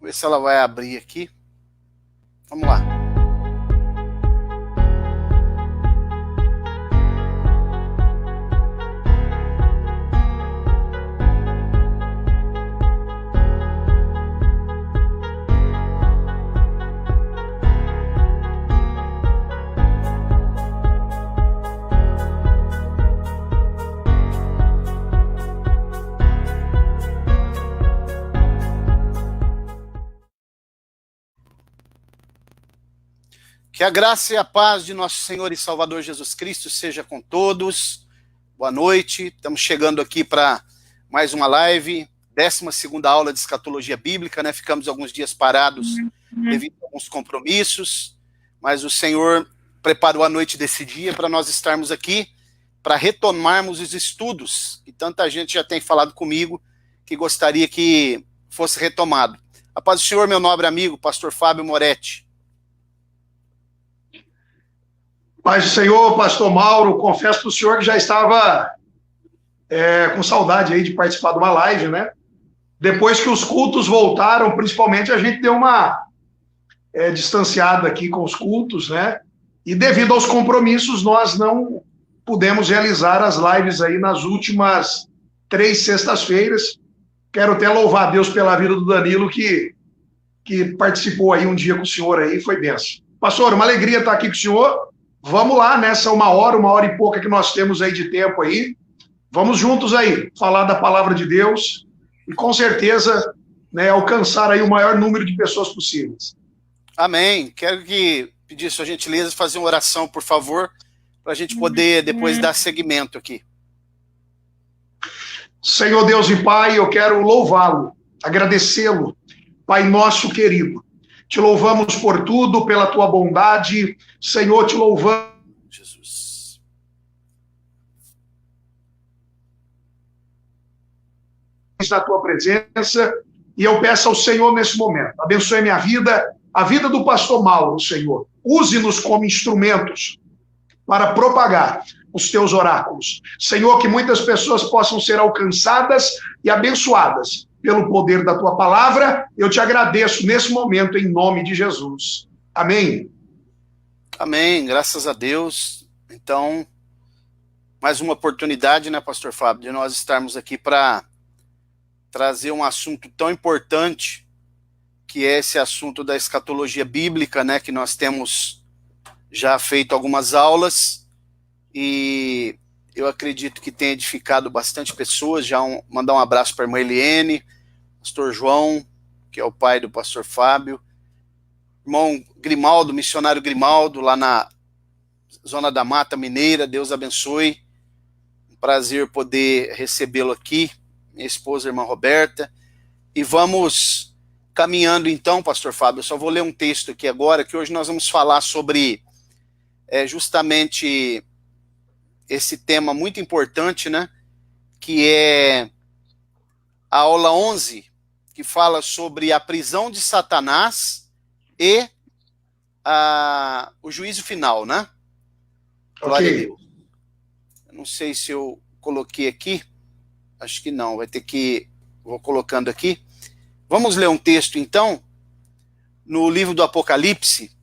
Vamos ver se ela vai abrir aqui. Vamos lá. Que a graça e a paz de nosso Senhor e Salvador Jesus Cristo seja com todos. Boa noite. Estamos chegando aqui para mais uma live, 12ª aula de escatologia bíblica, né? Ficamos alguns dias parados devido a alguns compromissos, mas o Senhor preparou a noite desse dia para nós estarmos aqui, para retomarmos os estudos, e tanta gente já tem falado comigo que gostaria que fosse retomado. A paz do Senhor, meu nobre amigo, pastor Fábio Moretti. Paz do Senhor, pastor Mauro, confesso para o senhor que já estava com saudade aí de participar de uma live, né? Depois que os cultos voltaram, principalmente, a gente deu uma distanciada aqui com os cultos, né? E devido aos compromissos, nós não pudemos realizar as lives aí nas últimas 3 sextas-feiras. Quero até louvar a Deus pela vida do Danilo, que participou aí um dia com o senhor aí, foi benção. Pastor, uma alegria estar aqui com o senhor. Vamos lá, nessa uma hora e pouca que nós temos aí de tempo aí. Vamos juntos aí, falar da palavra de Deus e com certeza, né, alcançar aí o maior número de pessoas possíveis. Amém. Quero que pedir sua gentileza, fazer uma oração, por favor, para a gente poder depois dar seguimento aqui. Senhor Deus e Pai, eu quero louvá-lo, agradecê-lo, Pai nosso querido. Te louvamos por tudo, pela tua bondade. Senhor, te louvamos. Jesus. Na tua presença. E eu peço ao Senhor nesse momento. Abençoe minha vida, a vida do pastor Mauro, Senhor. Use-nos como instrumentos para propagar os teus oráculos. Senhor, que muitas pessoas possam ser alcançadas e abençoadas pelo poder da tua palavra. Eu te agradeço nesse momento, em nome de Jesus. Amém. Amém, graças a Deus. Então, mais uma oportunidade, né, pastor Fábio, de nós estarmos aqui para trazer um assunto tão importante, que é esse assunto da escatologia bíblica, né, que nós temos já feito algumas aulas, e eu acredito que tem edificado bastante pessoas. Já mandar um abraço para a irmã Eliene, pastor João, que é o pai do pastor Fábio, irmão Grimaldo, missionário Grimaldo, lá na Zona da Mata Mineira. Deus abençoe, um prazer poder recebê-lo aqui, minha esposa, a irmã Roberta, e vamos caminhando então, pastor Fábio. Eu só vou ler um texto aqui agora, que hoje nós vamos falar sobre justamente esse tema muito importante, né, que é a aula 11, que fala sobre a prisão de Satanás e o juízo final, né? Glória a Deus. Eu não sei se eu coloquei aqui, acho que não, vai ter que... Vou colocando aqui. Vamos ler um texto, então, no livro do Apocalipse,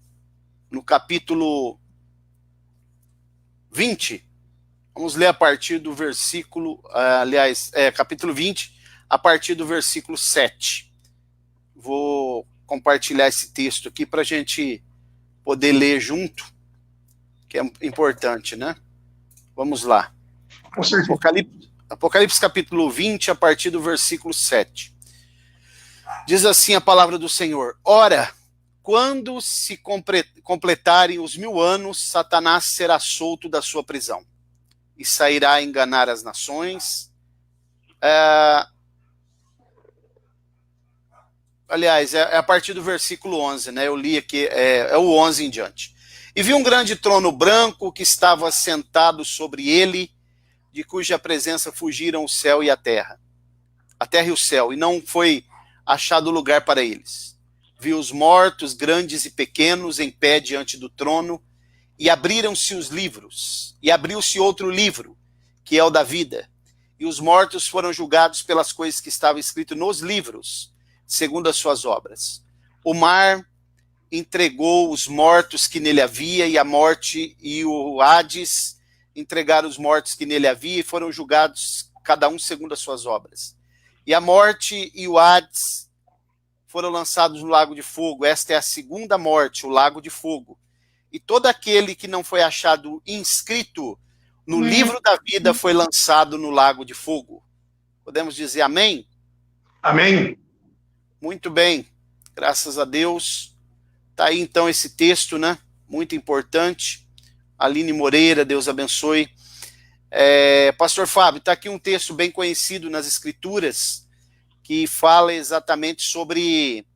no capítulo 20. Vamos ler a partir do versículo, capítulo 20, a partir do versículo 7. Vou compartilhar esse texto aqui para a gente poder ler junto, que é importante, né? Vamos lá. Apocalipse capítulo 20, a partir do versículo 7. Diz assim a palavra do Senhor: Ora, quando se completarem os 1000 anos, Satanás será solto da sua prisão e sairá a enganar as nações. Aliás, é a partir do versículo 11, né? Eu li aqui, é o 11 em diante. E vi um grande trono branco que estava sentado sobre ele, de cuja presença fugiram o céu e a terra e o céu, e não foi achado lugar para eles. Vi os mortos, grandes e pequenos, em pé diante do trono, e abriram-se os livros, e abriu-se outro livro, que é o da vida, e os mortos foram julgados pelas coisas que estavam escritas nos livros, segundo as suas obras. O mar entregou os mortos que nele havia, e a morte e o Hades entregaram os mortos que nele havia, e foram julgados cada um segundo as suas obras. E a morte e o Hades foram lançados no lago de fogo. Esta é a segunda morte, o lago de fogo. E todo aquele que não foi achado inscrito no livro da vida foi lançado no lago de fogo. Podemos dizer amém? Amém. Muito bem, graças a Deus. Está aí então esse texto, né? Muito importante. Aline Moreira, Deus abençoe. Pastor Fábio, está aqui um texto bem conhecido nas Escrituras, que fala exatamente sobre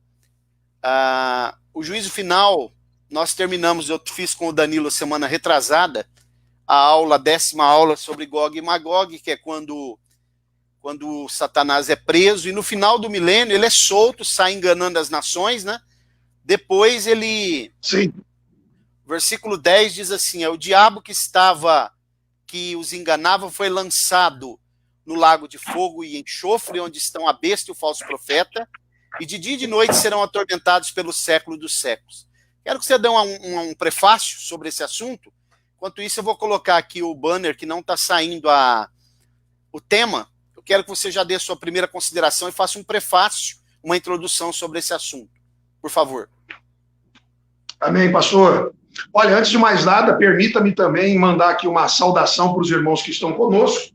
o juízo final. Nós terminamos, eu fiz com o Danilo semana retrasada, a 10ª aula sobre Gog e Magog, que é quando Satanás é preso, e no final do milênio ele é solto, sai enganando as nações, né? Depois ele... Sim. Versículo 10 diz assim, o diabo que os enganava foi lançado no lago de fogo e enxofre, onde estão a besta e o falso profeta, e de dia e de noite serão atormentados pelo século dos séculos. Quero que você dê um prefácio sobre esse assunto. Enquanto isso, eu vou colocar aqui o banner, que não está saindo o tema. Eu quero que você já dê a sua primeira consideração e faça um prefácio, uma introdução sobre esse assunto. Por favor. Amém, pastor. Olha, antes de mais nada, permita-me também mandar aqui uma saudação para os irmãos que estão conosco.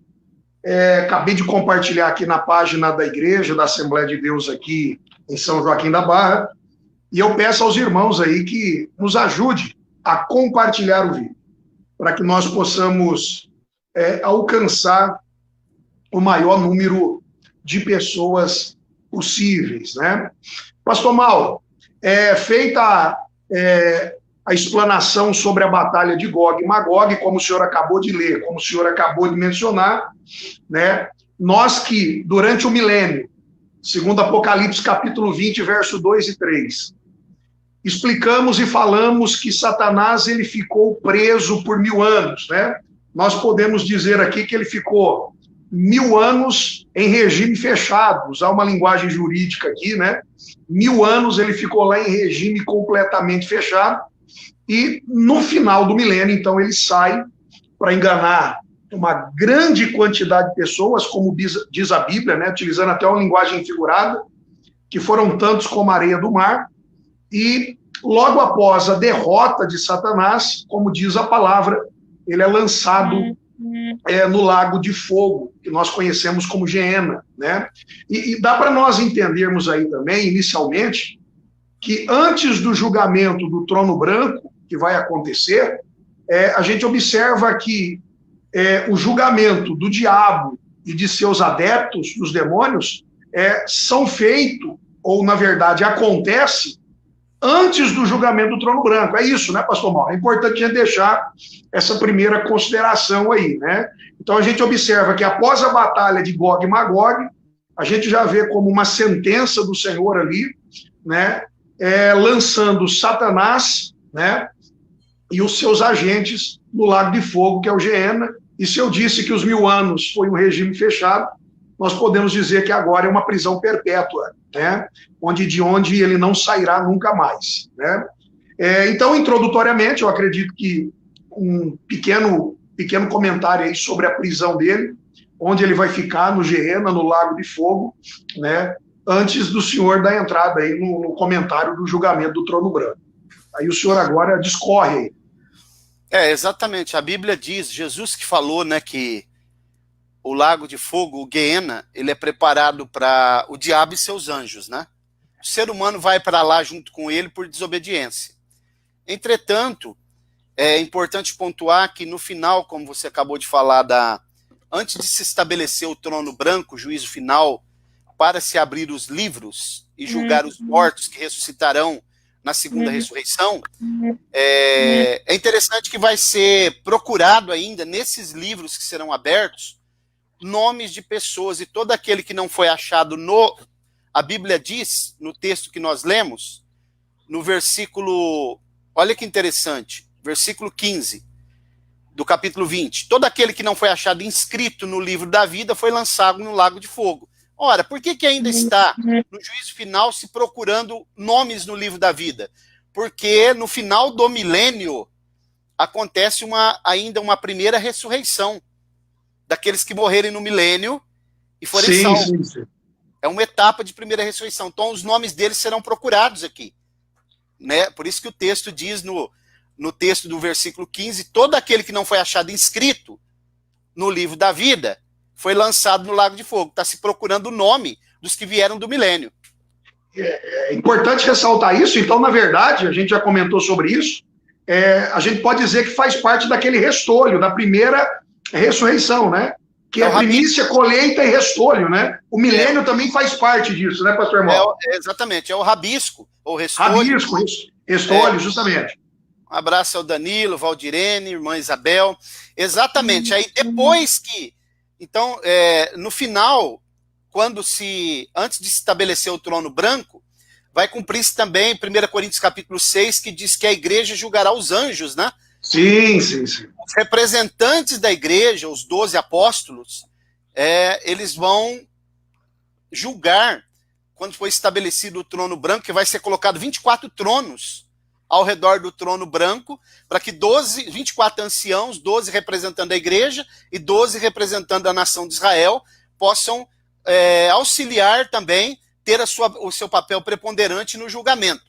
Acabei de compartilhar aqui na página da igreja, da Assembleia de Deus aqui em São Joaquim da Barra, e eu peço aos irmãos aí que nos ajude a compartilhar o vídeo, para que nós possamos alcançar o maior número de pessoas possíveis, né? Pastor Mauro, feita a explanação sobre a batalha de Gog e Magog, como o senhor acabou de ler, como o senhor acabou de mencionar, né? Nós que, durante o milênio, segundo Apocalipse capítulo 20, verso 2 e 3, explicamos e falamos que Satanás ele ficou preso por 1000 anos, né? Nós podemos dizer aqui que ele ficou 1000 anos em regime fechado, usar uma linguagem jurídica aqui, né? 1000 anos ele ficou lá em regime completamente fechado, e no final do milênio, então, ele sai para enganar uma grande quantidade de pessoas, como diz a Bíblia, né? Utilizando até uma linguagem figurada, que foram tantos como a areia do mar, e logo após a derrota de Satanás, como diz a palavra, ele é lançado no lago de fogo, que nós conhecemos como Geena, né? E dá para nós entendermos aí também, inicialmente, que antes do julgamento do trono branco, que vai acontecer, a gente observa que o julgamento do diabo e de seus adeptos, dos demônios, são feitos, ou na verdade acontece, antes do julgamento do trono branco. É isso, né, pastor Mauro? É importante a gente deixar essa primeira consideração aí, né? Então a gente observa que após a batalha de Gog e Magog, a gente já vê como uma sentença do Senhor ali, né, lançando Satanás, né, e os seus agentes no lago de fogo, que é o Geena. E se eu disse que os 1000 anos foi um regime fechado, nós podemos dizer que agora é uma prisão perpétua, né? De onde ele não sairá nunca mais, né? Então, introdutoriamente, eu acredito que um pequeno comentário aí sobre a prisão dele, onde ele vai ficar no Geena, no Lago de Fogo, né? Antes do senhor dar entrada aí no comentário do julgamento do trono branco. Aí o senhor agora discorre aí. Exatamente. A Bíblia diz, Jesus que falou, né, que o lago de fogo, o Geena, ele é preparado para o diabo e seus anjos, né? O ser humano vai para lá junto com ele por desobediência. Entretanto, é importante pontuar que no final, como você acabou de falar, antes de se estabelecer o trono branco, o juízo final, para se abrir os livros e julgar os mortos que ressuscitarão na segunda ressurreição, é interessante que vai ser procurado ainda, nesses livros que serão abertos, nomes de pessoas, e todo aquele que não foi achado a Bíblia diz, no texto que nós lemos, no versículo, olha que interessante, versículo 15 do capítulo 20, todo aquele que não foi achado inscrito no livro da vida foi lançado no lago de fogo, Ora, por que ainda está no juízo final se procurando nomes no livro da vida? Porque no final do milênio acontece ainda uma primeira ressurreição daqueles que morrerem no milênio e forem salvos. Sim. É uma etapa de primeira ressurreição. Então, os nomes deles serão procurados aqui. Né? Por isso que o texto diz no texto do versículo 15, todo aquele que não foi achado inscrito no livro da vida foi lançado no lago de fogo. Está se procurando o nome dos que vieram do milênio. É importante ressaltar isso. Então, na verdade, a gente já comentou sobre isso, a gente pode dizer que faz parte daquele restolho, da primeira ressurreição, né? Que é primícia, colheita e restolho, né? O milênio também faz parte disso, né, pastor Mauro? Exatamente, é o rabisco, ou restolho. Rabisco, restolho, justamente. Um abraço ao Danilo, Valdirene, irmã Isabel. Exatamente, aí depois que... Então, no final, antes de se estabelecer o trono branco, vai cumprir-se também 1 Coríntios capítulo 6, que diz que a igreja julgará os anjos, né? Sim. Os representantes da igreja, os 12 apóstolos, eles vão julgar, quando for estabelecido o trono branco, que vai ser colocado 24 tronos ao redor do trono branco, para que 24 anciãos, 12 representando a igreja e 12 representando a nação de Israel, possam auxiliar também, ter o seu papel preponderante no julgamento.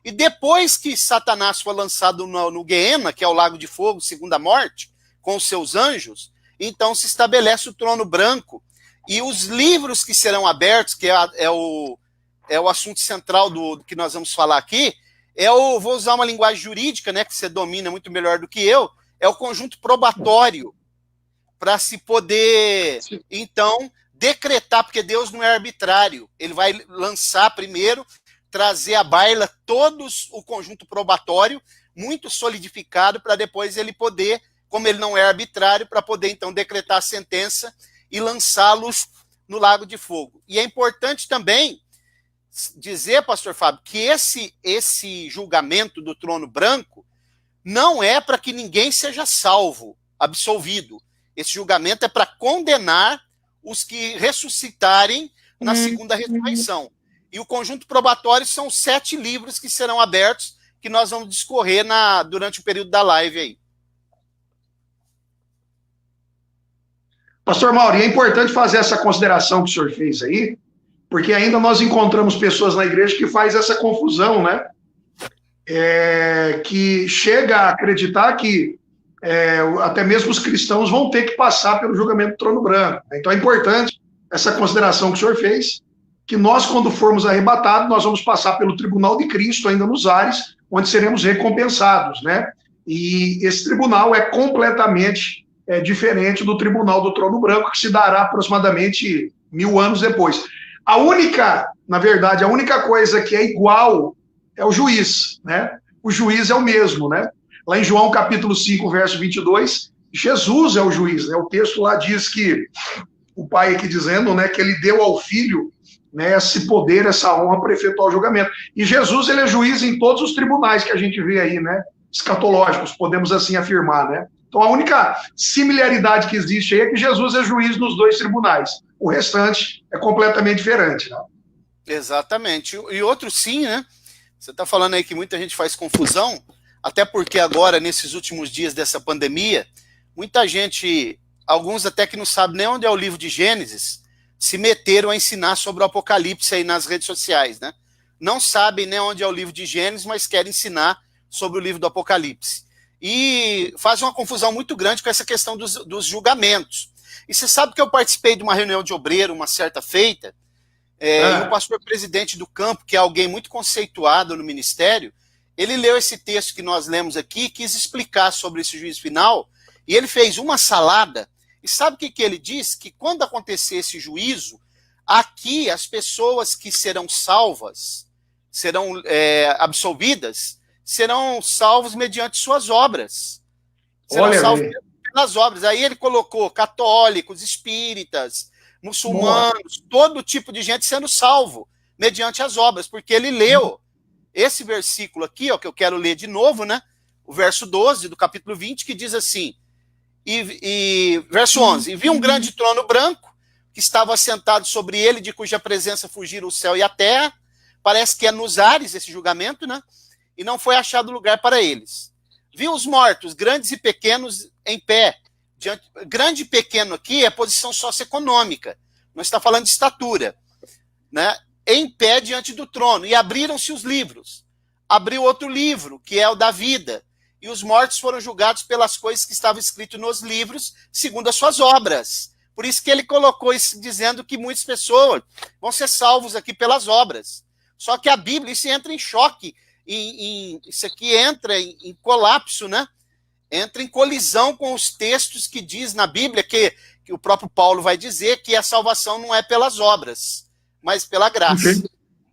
E depois que Satanás foi lançado no Guiena, que é o lago de fogo, segunda morte, com os seus anjos, então se estabelece o trono branco, e os livros que serão abertos, que é o assunto central do que nós vamos falar aqui, vou usar uma linguagem jurídica, né, que você domina muito melhor do que eu, é o conjunto probatório, para se poder, então, decretar, porque Deus não é arbitrário, ele vai lançar primeiro, trazer à baila todos o conjunto probatório, muito solidificado, para depois ele poder, como ele não é arbitrário, para poder então decretar a sentença e lançá-los no lago de fogo. E é importante também dizer, pastor Fábio, que esse julgamento do trono branco não é para que ninguém seja salvo, absolvido. Esse julgamento é para condenar os que ressuscitarem na segunda ressurreição. E o conjunto probatório são 7 livros que serão abertos, que nós vamos discorrer durante o período da live aí. Pastor Mauro, e é importante fazer essa consideração que o senhor fez aí, porque ainda nós encontramos pessoas na igreja que faz essa confusão, né? Que chega a acreditar que até mesmo os cristãos vão ter que passar pelo julgamento do trono branco. Então é importante essa consideração que o senhor fez, que nós, quando formos arrebatados, nós vamos passar pelo tribunal de Cristo, ainda nos ares, onde seremos recompensados, né? E esse tribunal é completamente diferente do tribunal do trono branco, que se dará aproximadamente 1000 anos depois. Na verdade, a única coisa que é igual é o juiz, né? O juiz é o mesmo, né? Lá em João capítulo 5, verso 22, Jesus é o juiz, né? O texto lá diz que, o pai aqui dizendo, né, que ele deu ao filho, né, esse poder, essa honra para efetuar o julgamento. E Jesus, ele é juiz em todos os tribunais que a gente vê aí, né? Escatológicos, podemos assim afirmar, né? Então a única similaridade que existe aí é que Jesus é juiz nos 2 tribunais. O restante é completamente diferente, né? Exatamente. E outro sim, né? Você está falando aí que muita gente faz confusão, até porque agora, nesses últimos dias dessa pandemia, muita gente, alguns até que não sabem nem onde é o livro de Gênesis, se meteram a ensinar sobre o Apocalipse aí nas redes sociais, né? Não sabem nem onde é o livro de Gênesis, mas querem ensinar sobre o livro do Apocalipse. E fazem uma confusão muito grande com essa questão dos julgamentos. E você sabe que eu participei de uma reunião de obreiro, uma certa feita, e o pastor presidente do campo, que é alguém muito conceituado no ministério, ele leu esse texto que nós lemos aqui, quis explicar sobre esse juízo final, e ele fez uma salada. E sabe o que ele diz? Que quando acontecer esse juízo, aqui as pessoas que serão salvas, serão absolvidas, serão salvos mediante suas obras. Serão salvos pelas obras. Aí ele colocou católicos, espíritas, muçulmanos, todo tipo de gente sendo salvo mediante as obras, porque ele leu esse versículo aqui, ó, que eu quero ler de novo, né? O verso 12 do capítulo 20, que diz assim, verso 11, e vi um grande trono branco, que estava assentado sobre ele, de cuja presença fugiram o céu e a terra. Parece que é nos ares esse julgamento, né? E não foi achado lugar para eles. Viu os mortos, grandes e pequenos, em pé. Grande e pequeno aqui é posição socioeconômica. Não está falando de estatura, né? Em pé diante do trono. E abriram-se os livros. Abriu outro livro, que é o da vida. E os mortos foram julgados pelas coisas que estavam escritas nos livros, segundo as suas obras. Por isso que ele colocou isso, dizendo que muitas pessoas vão ser salvos aqui pelas obras. Só que a Bíblia, isso entra em choque, isso aqui entra em colapso, né? Entra em colisão com os textos que diz na Bíblia, que o próprio Paulo vai dizer que a salvação não é pelas obras, mas pela graça.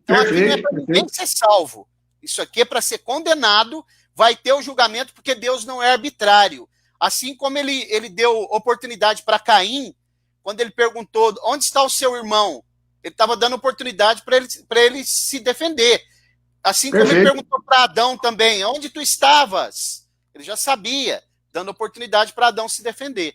Então aqui não é para ninguém ser salvo. Isso aqui é para ser condenado, vai ter o julgamento, porque Deus não é arbitrário. Assim como ele deu oportunidade para Caim, quando ele perguntou, onde está o seu irmão? Ele estava dando oportunidade para ele se defender. Assim como ele perguntou para Adão também, onde tu estavas? Ele já sabia, dando oportunidade para Adão se defender.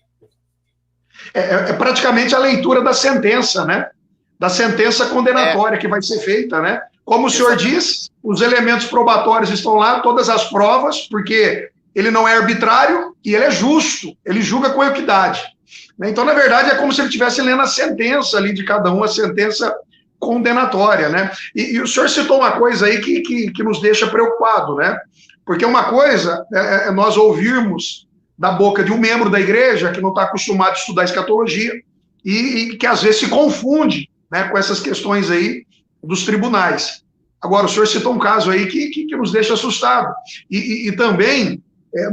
É praticamente a leitura da sentença, né? Da sentença condenatória que vai ser feita, né? Como o senhor diz, os elementos probatórios estão lá, todas as provas, porque ele não é arbitrário e ele é justo, ele julga com equidade. Então, na verdade, é como se ele estivesse lendo a sentença ali de cada um, a sentença condenatória, né? E o senhor citou uma coisa aí que nos deixa preocupado, né? Porque uma coisa é nós ouvirmos da boca de um membro da igreja que não está acostumado a estudar escatologia e que às vezes se confunde, né, com essas questões aí dos tribunais. Agora, o senhor citou um caso aí que nos deixa assustado e também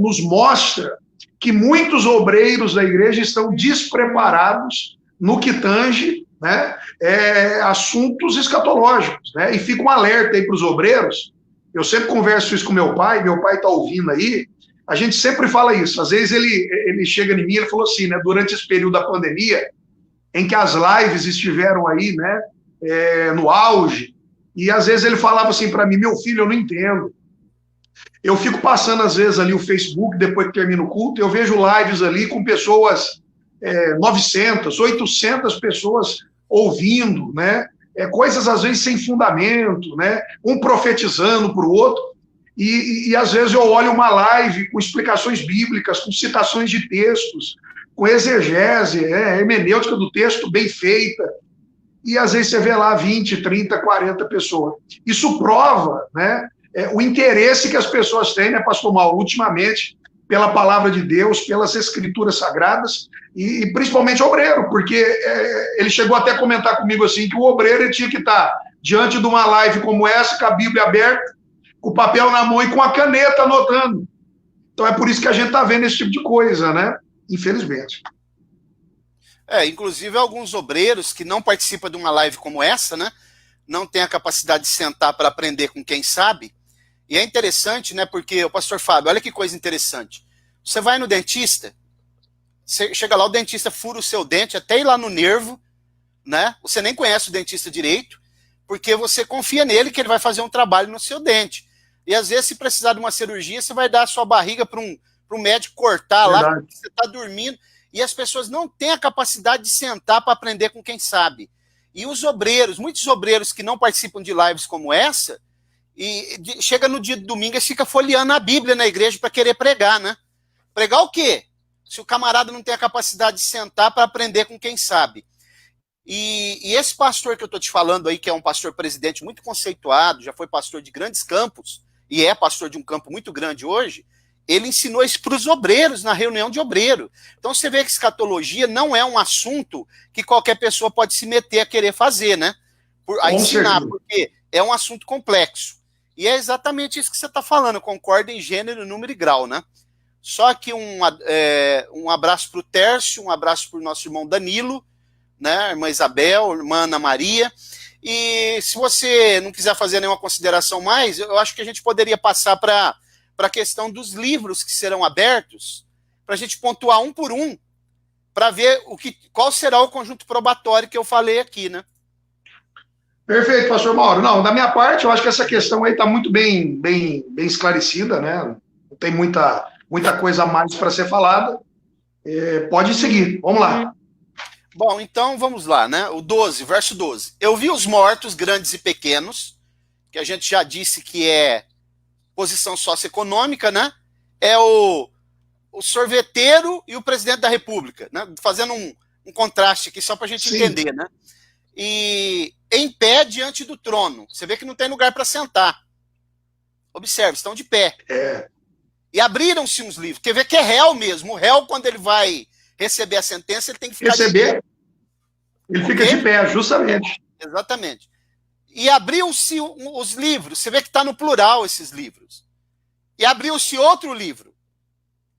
nos mostra que muitos obreiros da igreja estão despreparados no que tange, né, assuntos escatológicos, né, e fica um alerta aí para os obreiros. Eu sempre converso isso com meu pai está ouvindo aí, a gente sempre fala isso. Às vezes ele chega em mim e ele falou assim, né, durante esse período da pandemia, em que as lives estiveram aí, né, no auge, e às vezes ele falava assim para mim, meu filho, eu não entendo. Eu fico passando às vezes ali o Facebook, depois que termina o culto, eu vejo lives ali com pessoas, 900, 800 pessoas ouvindo, né, coisas às vezes sem fundamento, né, um profetizando para o outro, e às vezes eu olho uma live com explicações bíblicas, com citações de textos, com exegese, hermenêutica do texto bem feita, e às vezes você vê lá 20, 30, 40 pessoas. Isso prova, né, o interesse que as pessoas têm, né, pastor Mauro, ultimamente, pela palavra de Deus, pelas escrituras sagradas, e principalmente obreiro, porque ele chegou até a comentar comigo assim, que o obreiro ele tinha que estar diante de uma live como essa, com a Bíblia aberta, com o papel na mão e com a caneta anotando. Então é por isso que a gente está vendo esse tipo de coisa, né? Infelizmente. Inclusive alguns obreiros que não participam de uma live como essa, né? Não têm a capacidade de sentar para aprender com quem sabe. E é interessante, né? Porque, o pastor Fábio, olha que coisa interessante. Você vai no dentista, você chega lá, o dentista fura o seu dente até ir lá no nervo, né? Você nem conhece o dentista direito, porque você confia nele que ele vai fazer um trabalho no seu dente. E às vezes, se precisar de uma cirurgia, você vai dar a sua barriga para um médico cortar lá, porque você está dormindo. E as pessoas não têm a capacidade de sentar para aprender com quem sabe. E os obreiros, muitos obreiros que não participam de lives como essa, e chega no dia de domingo e fica folheando a Bíblia na igreja para querer pregar, né? Pregar o quê? Se o camarada não tem a capacidade de sentar para aprender com quem sabe. E esse pastor que eu estou te falando aí, que é um pastor presidente muito conceituado, já foi pastor de grandes campos, e é pastor de um campo muito grande hoje, ele ensinou isso para os obreiros na reunião de obreiro. Então você vê que escatologia não é um assunto que qualquer pessoa pode se meter a querer fazer, né? A ensinar, porque é um assunto complexo. E é exatamente isso que você está falando, concordo em gênero, número e grau, né? Só que um abraço para o Tércio, um abraço para o nosso irmão Danilo, né? Irmã Isabel, irmã Ana Maria. E se você não quiser fazer nenhuma consideração mais, eu acho que a gente poderia passar para a questão dos livros que serão abertos, para a gente pontuar um por um, para ver qual será o conjunto probatório que eu falei aqui, né? Perfeito, pastor Mauro. Não, da minha parte, eu acho que essa questão aí está muito bem esclarecida, né? Não tem muita coisa a mais para ser falada. Pode seguir, vamos lá. Bom, então vamos lá, né? O 12, verso 12. Eu vi os mortos, grandes e pequenos, que a gente já disse que é posição socioeconômica, né? É o sorveteiro e o presidente da República, né? Fazendo um contraste aqui, só para a gente Sim. entender, né? E em pé diante do trono. Você vê que não tem lugar para sentar. Observe, estão de pé. É. E abriram-se uns livros. Quer ver que é réu mesmo. O réu, quando ele vai receber a sentença, ele tem que ficar Receber, de pé. ele Ok? fica de pé, justamente. Exatamente. E abriu-se os livros. Você vê que está no plural esses livros. E abriu-se outro livro,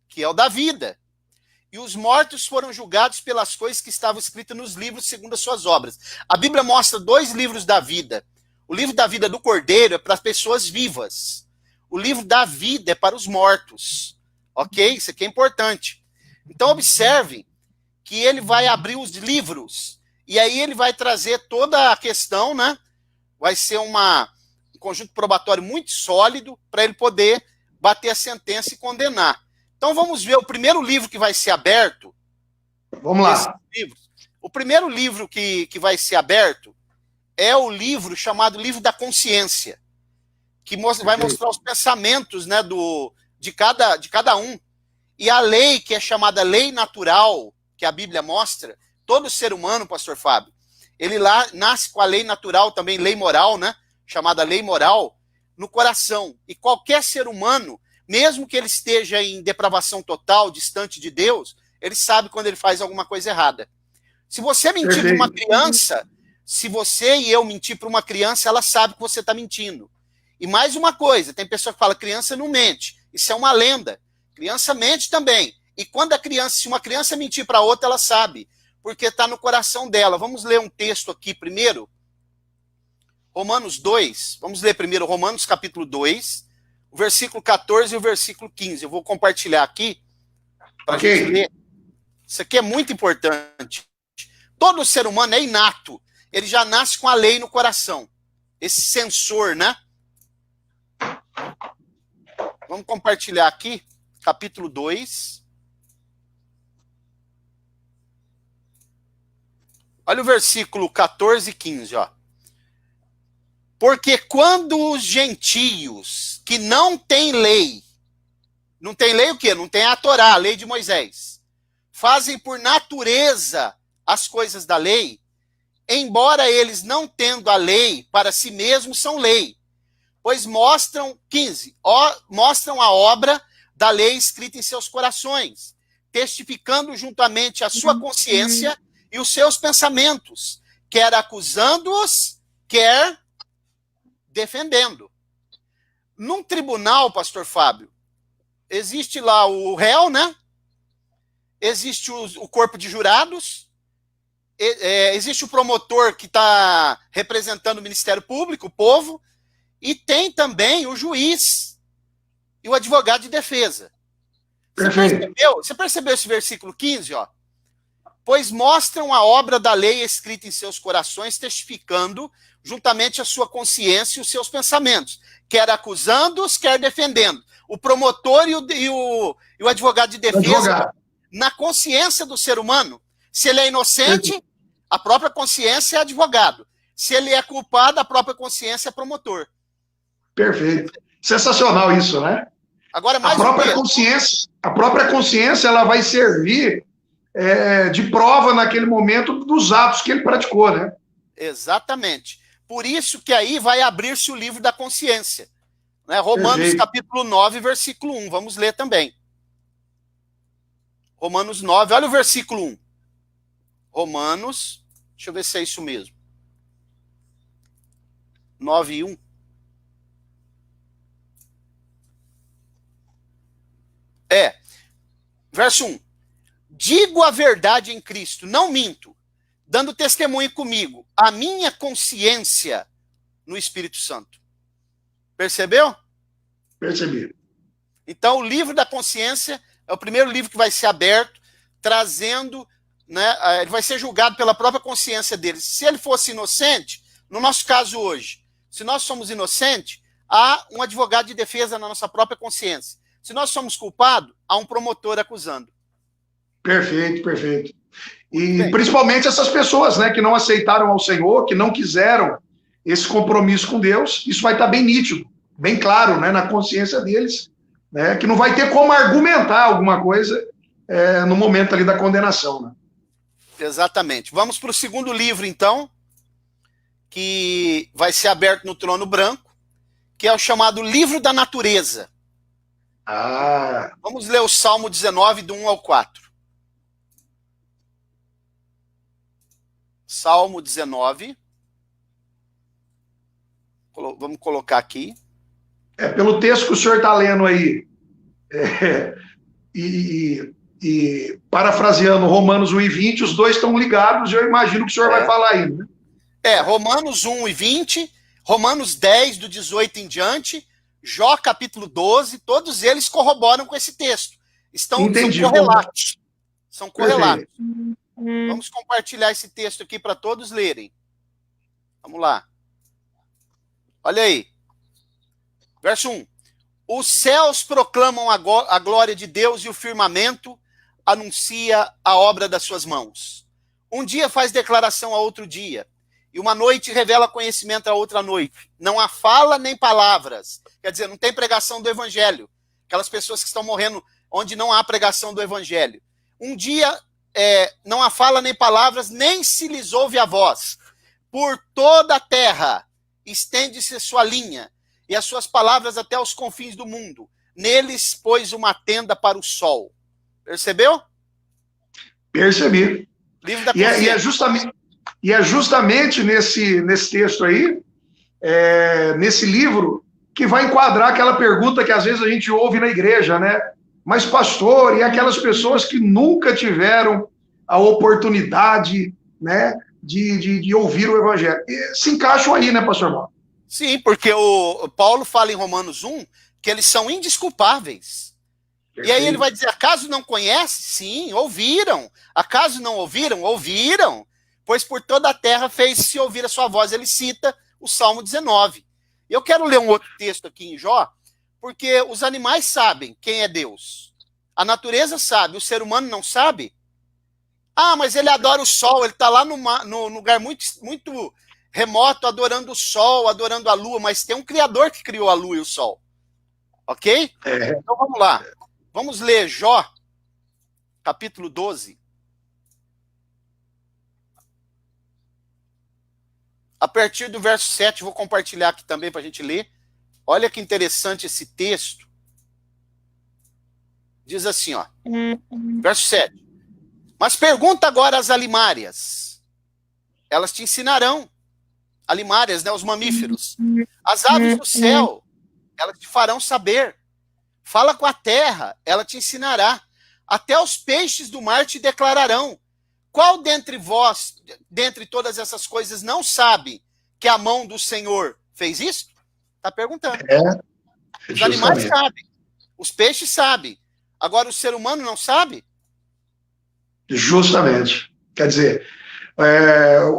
que é o da vida. E os mortos foram julgados pelas coisas que estavam escritas nos livros segundo as suas obras. A Bíblia mostra 2 livros da vida. O livro da vida do Cordeiro é para as pessoas vivas. O livro da vida é para os mortos. Ok? Isso aqui é importante. Então, observem que ele vai abrir os livros. E aí ele vai trazer toda a questão, né? Vai ser um conjunto probatório muito sólido para ele poder bater a sentença e condenar. Então vamos ver o primeiro livro que vai ser aberto. Vamos lá. O primeiro livro que vai ser aberto é o livro chamado Livro da Consciência, que vai mostrar os pensamentos, né, de cada um. E a lei, que é chamada lei natural, que a Bíblia mostra, todo ser humano, pastor Fábio, ele lá nasce com a lei natural, também lei moral, né, chamada lei moral, no coração. E qualquer ser humano, mesmo que ele esteja em depravação total, distante de Deus, ele sabe quando ele faz alguma coisa errada. Se você mentir para uma criança, se você e eu mentir para uma criança, ela sabe que você está mentindo. E mais uma coisa, tem pessoa que fala, criança não mente. Isso é uma lenda. Criança mente também. E quando se uma criança mentir para outra, ela sabe, porque está no coração dela. Vamos ler um texto aqui primeiro. Romanos 2. Vamos ler primeiro Romanos capítulo 2. O versículo 14 e o versículo 15. Eu vou compartilhar aqui para a gente ler. Isso aqui é muito importante. Todo ser humano é inato. Ele já nasce com a lei no coração. Esse sensor, né? Vamos compartilhar aqui. Capítulo 2. Olha o versículo 14 e 15, ó. Porque quando os gentios que não têm lei o quê? Não tem a Torá, a lei de Moisés, fazem por natureza as coisas da lei, embora eles não tendo a lei para si mesmos, são lei, pois mostram, 15, mostram a obra da lei escrita em seus corações, testificando juntamente a sua consciência e os seus pensamentos, quer acusando-os, quer defendendo. Num tribunal, pastor Fábio, existe lá o réu, né? Existe o corpo de jurados, existe o promotor que está representando o Ministério Público, o povo, e tem também o juiz e o advogado de defesa. Você percebeu esse versículo 15, ó? Pois mostram a obra da lei escrita em seus corações, testificando juntamente a sua consciência e os seus pensamentos, quer acusando-os, quer defendendo. O promotor e o advogado de defesa, na consciência do ser humano. Se ele é inocente, a própria consciência é advogado. Se ele é culpado, a própria consciência é promotor. Perfeito. Sensacional isso, né? Agora, mais a própria consciência ela vai servir de prova naquele momento dos atos que ele praticou, né? Exatamente. Por isso que aí vai abrir-se o livro da consciência. Né? Romanos capítulo 9, versículo 1. Vamos ler também. Romanos 9, olha o versículo 1. Romanos, deixa eu ver se é isso mesmo. 9 e 1. Verso 1. Digo a verdade em Cristo, não minto, dando testemunho comigo, a minha consciência no Espírito Santo. Percebeu? Percebi. Então, o livro da consciência é o primeiro livro que vai ser aberto, trazendo, né, ele vai ser julgado pela própria consciência dele. Se ele fosse inocente, no nosso caso hoje, se nós somos inocentes, há um advogado de defesa na nossa própria consciência. Se nós somos culpados, há um promotor acusando. Perfeito, perfeito. E principalmente essas pessoas, né, que não aceitaram ao Senhor, que não quiseram esse compromisso com Deus, isso vai estar bem nítido, bem claro, né, na consciência deles, né, que não vai ter como argumentar alguma coisa no momento ali da condenação, né? Exatamente. Vamos para o segundo livro, então, que vai ser aberto no Trono Branco, que é o chamado Livro da Natureza. Vamos ler o Salmo 19, do 1 ao 4. Salmo 19. Vamos colocar aqui. Pelo texto que o senhor está lendo aí, e parafraseando Romanos 1 e 20, os dois estão ligados, eu imagino que o senhor vai falar aí, né? Romanos 1 e 20, Romanos 10, do 18 em diante, Jó capítulo 12, todos eles corroboram com esse texto. São correlatos. São correlatos. Vamos compartilhar esse texto aqui para todos lerem. Vamos lá. Olha aí. Verso 1. Os céus proclamam a glória de Deus e o firmamento anuncia a obra das suas mãos. Um dia faz declaração a outro dia, e uma noite revela conhecimento a outra noite. Não há fala nem palavras. Quer dizer, não tem pregação do evangelho. Aquelas pessoas que estão morrendo onde não há pregação do evangelho. Um dia não há fala nem palavras, nem se lhes ouve a voz. Por toda a terra estende-se sua linha, e as suas palavras até os confins do mundo. Neles pôs uma tenda para o sol. Percebeu? Percebi. Livro da E é justamente nesse texto aí, nesse livro, que vai enquadrar aquela pergunta que às vezes a gente ouve na igreja, né? Mas, pastor, e aquelas pessoas que nunca tiveram a oportunidade, né, de ouvir o evangelho? Se encaixam aí, né, pastor Mauro? Sim, porque o Paulo fala em Romanos 1 que eles são indesculpáveis. Perfeito. E aí ele vai dizer, acaso não conhece? Sim, ouviram. Acaso não ouviram? Ouviram. Pois por toda a terra fez-se ouvir a sua voz. Ele cita o Salmo 19. Eu quero ler um outro texto aqui em Jó, porque os animais sabem quem é Deus. A natureza sabe, o ser humano não sabe. Ah, mas ele adora o sol, ele está lá num lugar muito, muito remoto, adorando o sol, adorando a lua, mas tem um criador que criou a lua e o sol. Ok? Então vamos lá. Vamos ler Jó, capítulo 12. A partir do verso 7, vou compartilhar aqui também para a gente ler. Olha que interessante esse texto. Diz assim, ó. Verso 7. Mas pergunta agora às alimárias. Elas te ensinarão. Alimárias, né, os mamíferos. As aves do céu, elas te farão saber. Fala com a terra, ela te ensinará. Até os peixes do mar te declararão. Qual dentre vós, dentre todas essas coisas, não sabe que a mão do Senhor fez isso? Está perguntando. Os animais sabem. Os peixes sabem. Agora o ser humano não sabe? Justamente. Quer dizer,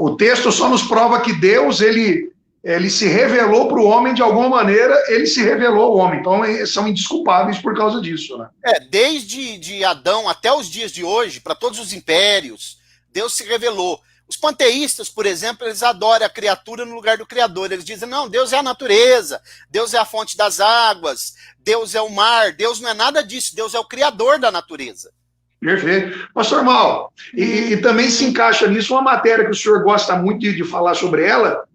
o texto só nos prova que Deus, ele se revelou para o homem de alguma maneira, ele se revelou ao homem. Então, são indesculpáveis por causa disso, né? Desde Adão até os dias de hoje, para todos os impérios, Deus se revelou. Os panteístas, por exemplo, eles adoram a criatura no lugar do Criador. Eles dizem, não, Deus é a natureza, Deus é a fonte das águas, Deus é o mar, Deus não é nada disso, Deus é o Criador da natureza. Perfeito. Pastor Mauro, e também se encaixa nisso uma matéria que o senhor gosta muito de falar sobre ela,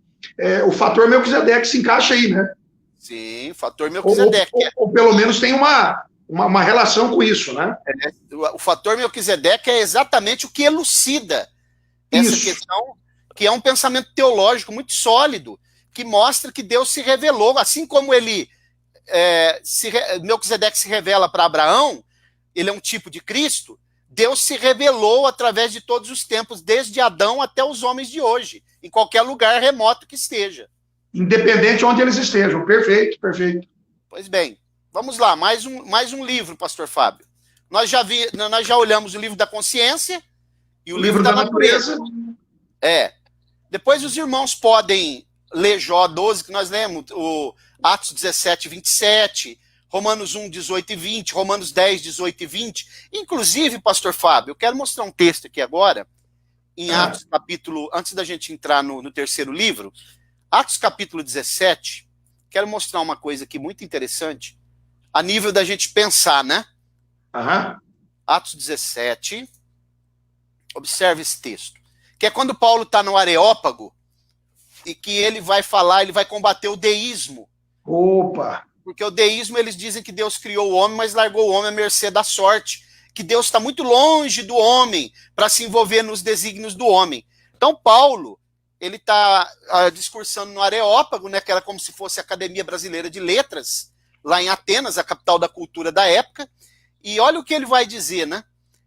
o fator Melquisedeque se encaixa aí, né? Sim, o fator Melquisedeque. Ou pelo menos tem uma relação com isso, né? O fator Melquisedeque é exatamente o que elucida essa questão, que é um pensamento teológico muito sólido, que mostra que Deus se revelou, assim como Melquisedeque se revela para Abraão, ele é um tipo de Cristo, Deus se revelou através de todos os tempos, desde Adão até os homens de hoje, em qualquer lugar remoto que esteja. Independente de onde eles estejam. Perfeito, perfeito. Pois bem, vamos lá, mais um livro, pastor Fábio. Nós já olhamos o livro da consciência e o livro da natureza. Depois os irmãos podem ler Jó 12, que nós lemos, o Atos 17, 27, Romanos 1, 18 e 20, Romanos 10, 18 e 20. Inclusive, pastor Fábio, eu quero mostrar um texto aqui agora, em Atos capítulo, antes da gente entrar no terceiro livro, Atos capítulo 17, quero mostrar uma coisa aqui muito interessante, a nível da gente pensar, né? Atos 17, observe esse texto, que é quando Paulo está no Areópago, e que ele vai falar, ele vai combater o deísmo. Opa! Porque o deísmo, eles dizem que Deus criou o homem, mas largou o homem à mercê da sorte, que Deus está muito longe do homem para se envolver nos desígnios do homem. Então, Paulo, ele está discursando no Areópago, né, que era como se fosse a Academia Brasileira de Letras, lá em Atenas, a capital da cultura da época, e olha o que ele vai dizer, né?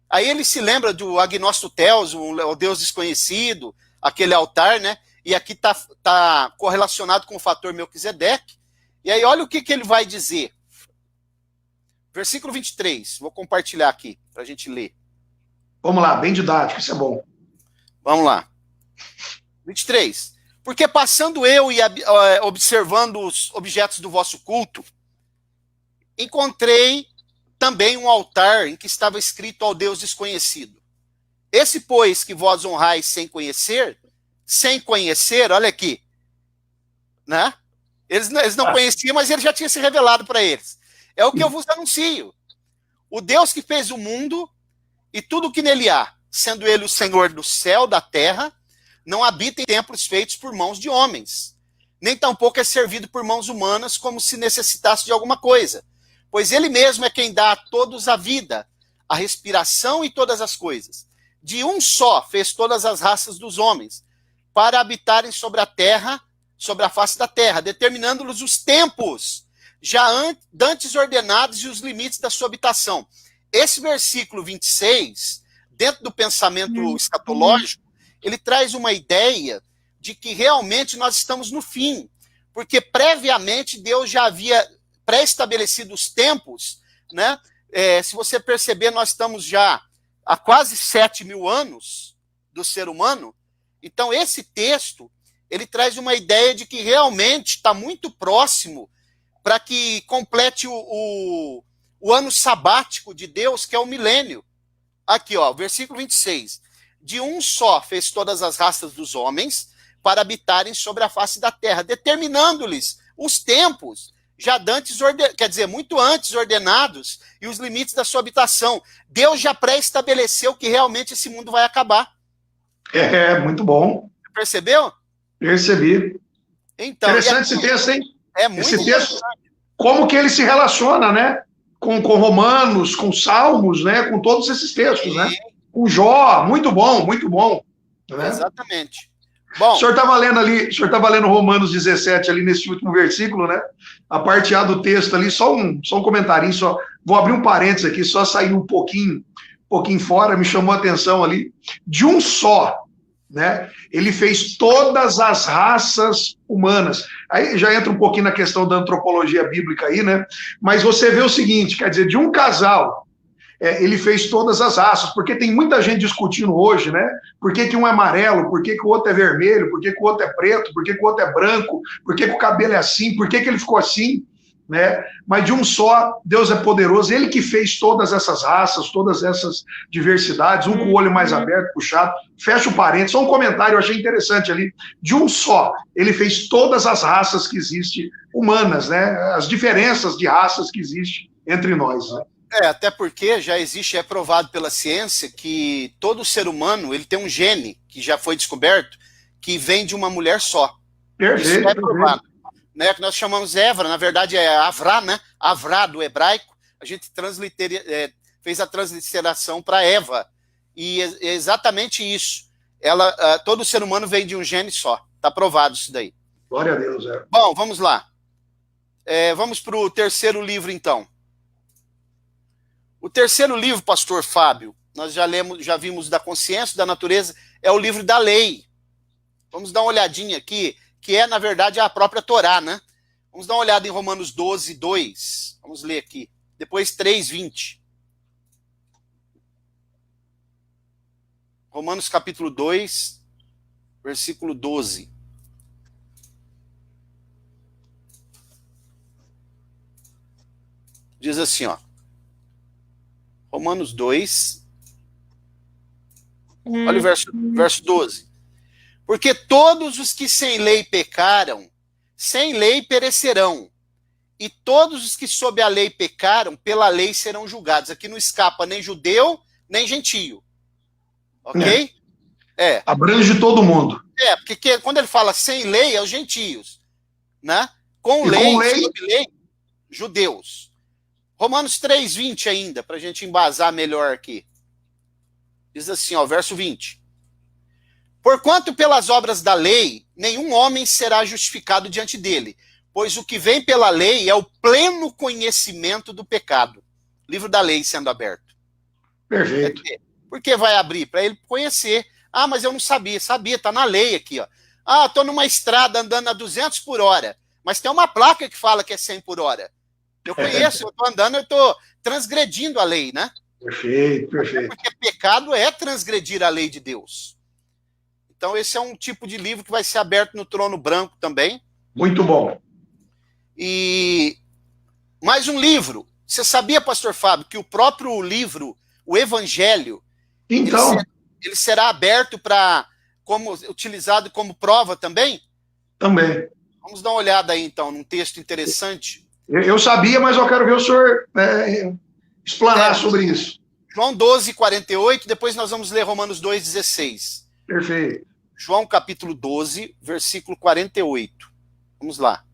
Aí ele se lembra do Agnóstico Theos, o Deus desconhecido, aquele altar, né? E aqui está correlacionado com o fator Melquisedeque. E aí olha o que ele vai dizer. Versículo 23, vou compartilhar aqui, para a gente ler. Vamos lá, bem didático, isso é bom. Vamos lá. 23. Porque passando eu e observando os objetos do vosso culto, encontrei também um altar em que estava escrito ao Deus desconhecido. Esse, pois, que vós honrais sem conhecer, olha aqui, né? Eles não conheciam, mas ele já tinha se revelado para eles. É o que eu vos anuncio. O Deus que fez o mundo e tudo o que nele há, sendo ele o Senhor do céu, da terra, não habita em templos feitos por mãos de homens, nem tampouco é servido por mãos humanas como se necessitasse de alguma coisa, pois ele mesmo é quem dá a todos a vida, a respiração e todas as coisas. De um só fez todas as raças dos homens, para habitarem sobre a terra, sobre a face da terra, determinando-lhes os tempos, já dantes ordenados e os limites da sua habitação. Esse versículo 26, dentro do pensamento escatológico, ele traz uma ideia de que realmente nós estamos no fim, porque previamente Deus já havia pré-estabelecido os tempos, né? Se você perceber, nós estamos já há quase 7.000 anos do ser humano. Então, esse texto, ele traz uma ideia de que realmente está muito próximo para que complete o ano sabático de Deus, que é o milênio. Aqui, ó, versículo 26. De um só fez todas as raças dos homens para habitarem sobre a face da terra, determinando-lhes os tempos, já dantes, quer dizer, muito antes ordenados, e os limites da sua habitação. Deus já pré-estabeleceu que realmente esse mundo vai acabar. Muito bom. Percebeu? Percebi. Então, interessante esse texto, hein? É muito esse texto, como que ele se relaciona, né? Com Romanos, com Salmos, né? Com todos esses textos, né? Com Jó, muito bom, muito bom. Né? Exatamente. Bom, o senhor estava lendo Romanos 17 ali nesse último versículo, né? A parte A do texto ali, só um comentarinho, só vou abrir um parênteses aqui, só sair um pouquinho fora, me chamou a atenção ali, de um só, né? Ele fez todas as raças humanas. Aí já entra um pouquinho na questão da antropologia bíblica aí, né? Mas você vê o seguinte, quer dizer, de um casal, ele fez todas as raças, porque tem muita gente discutindo hoje, né? Por que um é amarelo, por que o outro é vermelho, por que o outro é preto, por que o outro é branco, por que o cabelo é assim, por que ele ficou assim, né? Mas de um só, Deus é poderoso, ele que fez todas essas raças, todas essas diversidades, um com o olho mais aberto, puxado, fecha o parênteses, só um comentário, eu achei interessante ali, de um só, ele fez todas as raças que existem humanas, né? As diferenças de raças que existem entre nós, né? Até porque já existe, é provado pela ciência, que todo ser humano ele tem um gene que já foi descoberto que vem de uma mulher só. Perfeito. Isso é provado. Né, que nós chamamos Évora, na verdade é Avrá, né? Avrá do hebraico, a gente fez a transliteração para Eva. E é exatamente isso. Todo ser humano vem de um gene só. Está provado isso daí. Glória a Deus. Bom, vamos lá. Vamos para o terceiro livro, então. O terceiro livro, pastor Fábio, nós já vimos da consciência, da natureza, é o livro da lei. Vamos dar uma olhadinha aqui, que é, na verdade, a própria Torá, né? Vamos dar uma olhada em Romanos 12, 2. Vamos ler aqui. Depois 3, 20. Romanos capítulo 2, versículo 12. Diz assim, ó. Romanos 2. Olha o verso 12. Porque todos os que sem lei pecaram, sem lei perecerão. E todos os que sob a lei pecaram, pela lei serão julgados. Aqui não escapa nem judeu, nem gentio. Ok? Abrange todo mundo. Porque quando ele fala sem lei, é os gentios. Né? Com E lei, com lei, sob lei, judeus. Romanos 3:20 ainda, para a gente embasar melhor aqui. Diz assim, ó, verso 20. Porquanto pelas obras da lei, nenhum homem será justificado diante dele, pois o que vem pela lei é o pleno conhecimento do pecado. Livro da lei sendo aberto. Perfeito. Por que vai abrir? Para ele conhecer. Ah, mas eu não sabia. Sabia, tá na lei aqui, ó. Ah, estou numa estrada andando a 200 por hora, mas tem uma placa que fala que é 100 por hora. Eu conheço, eu estou andando, eu estou transgredindo a lei, né? Perfeito, perfeito. Porque pecado é transgredir a lei de Deus. Então esse é um tipo de livro que vai ser aberto no trono branco também. Muito bom. E mais um livro. Você sabia, pastor Fábio, que o próprio livro, o Evangelho, então, ele será aberto utilizado como prova também? Também. Vamos dar uma olhada aí, então, num texto interessante. Eu sabia, mas eu quero ver o senhor explanar sobre isso. João 12:48, depois nós vamos ler Romanos 2:16. Perfeito. João capítulo 12, versículo 48. Vamos lá.